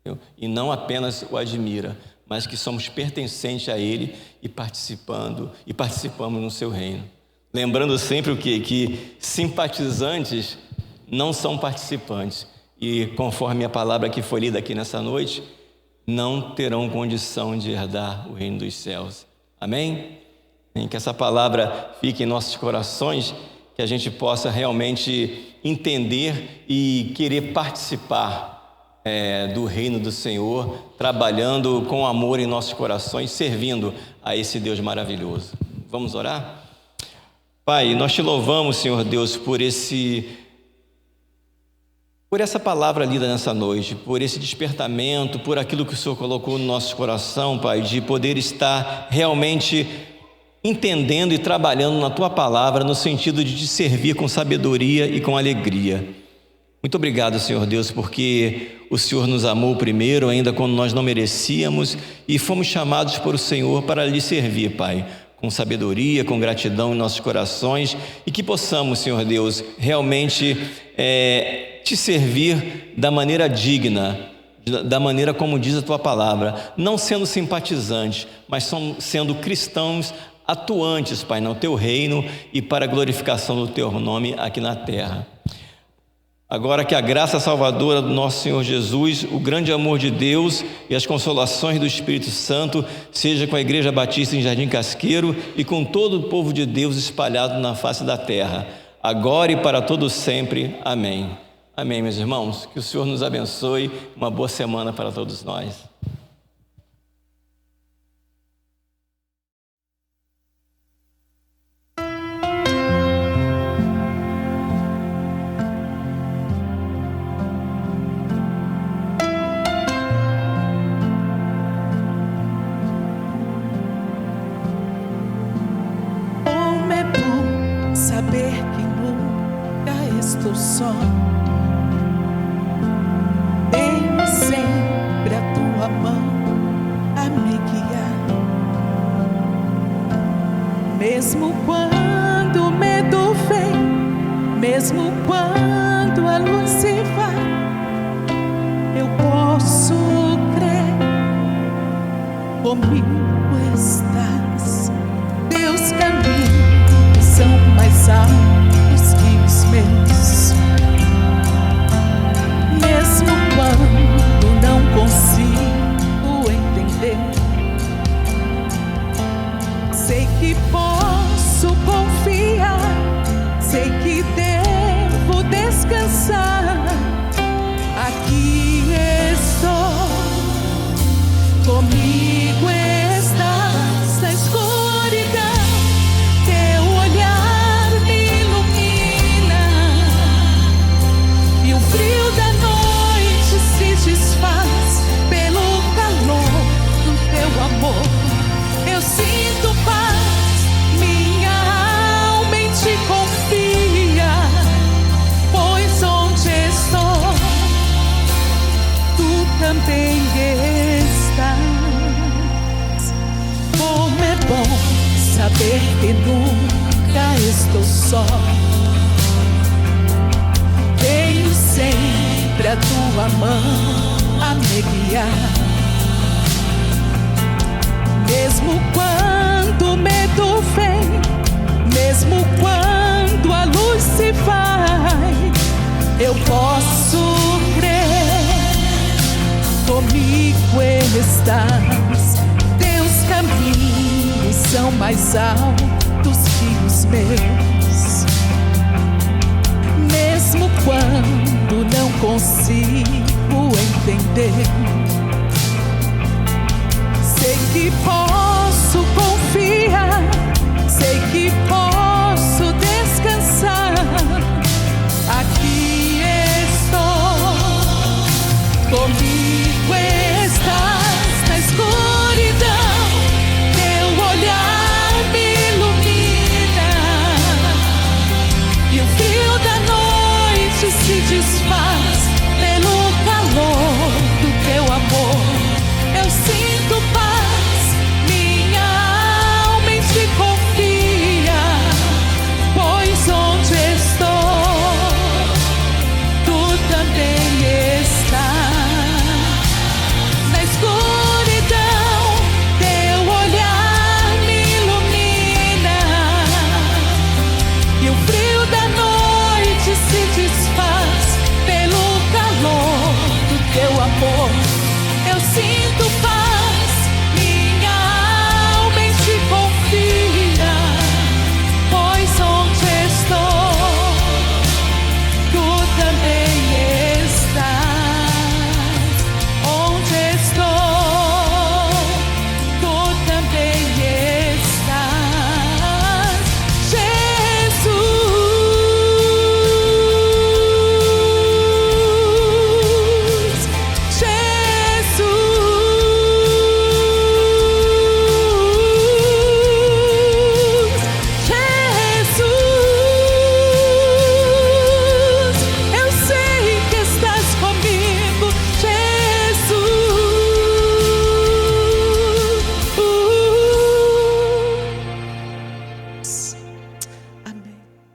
entendeu? E não apenas o admira, mas que somos pertencentes a Ele e participamos no seu reino. Lembrando sempre o quê? Que simpatizantes não são participantes. E conforme a palavra que foi lida aqui nessa noite, não terão condição de herdar o reino dos céus. Amém? Que essa palavra fique em nossos corações, que a gente possa realmente entender e querer participar do reino do Senhor, trabalhando com amor em nossos corações, servindo a esse Deus maravilhoso. Vamos orar? Pai, nós te louvamos, Senhor Deus, por essa palavra lida nessa noite, por esse despertamento, por aquilo que o Senhor colocou no nosso coração, Pai, de poder estar realmente entendendo e trabalhando na Tua palavra, no sentido de te servir com sabedoria e com alegria. Muito obrigado, Senhor Deus, porque o Senhor nos amou primeiro, ainda quando nós não merecíamos, e fomos chamados por o Senhor para lhe servir, Pai, com sabedoria, com gratidão em nossos corações, e que possamos, Senhor Deus, realmente te servir da maneira digna, da maneira como diz a Tua palavra, não sendo simpatizantes, mas sendo cristãos atuantes, Pai, no Teu reino e para a glorificação do Teu nome aqui na terra. Agora que a graça salvadora do nosso Senhor Jesus, o grande amor de Deus e as consolações do Espírito Santo seja com a Igreja Batista em Jardim Casqueiro e com todo o povo de Deus espalhado na face da terra, agora e para todo sempre. Amém. Amém, meus irmãos. Que o Senhor nos abençoe. Uma boa semana para todos nós. Saber que nunca estou só, tenho sempre a Tua mão a me guiar. Mesmo quando o medo vem, mesmo quando a luz se vai, eu posso crer, comigo estás. Teus caminhos são mais altos que os meus, mesmo quando não consigo entender. Sei que posso confiar, sei que devo descansar. Aqui estou, comigo estás na escuridão. Frio da noite se desfaz pelo calor do Teu amor. Eu sinto paz, minha alma em Ti confia, pois onde estou, Tu também estás. Como é bom saber que nunca estou só, tenho sempre a Tua mão a me guiar. Mesmo quando o medo vem, mesmo quando a luz se vai, eu posso crer, comigo estás. Teus caminhos são mais altos que os meus, mesmo quando não consigo entender. Sei que posso confiar, sei que posso descansar. Aqui estou, comigo estás na escuridão. Teu olhar me ilumina e o frio da noite se desfaz pelo calor do Teu amor.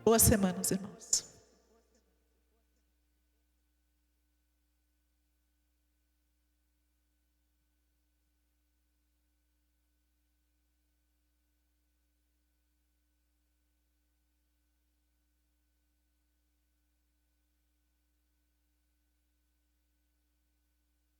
Boa semana, os irmãos.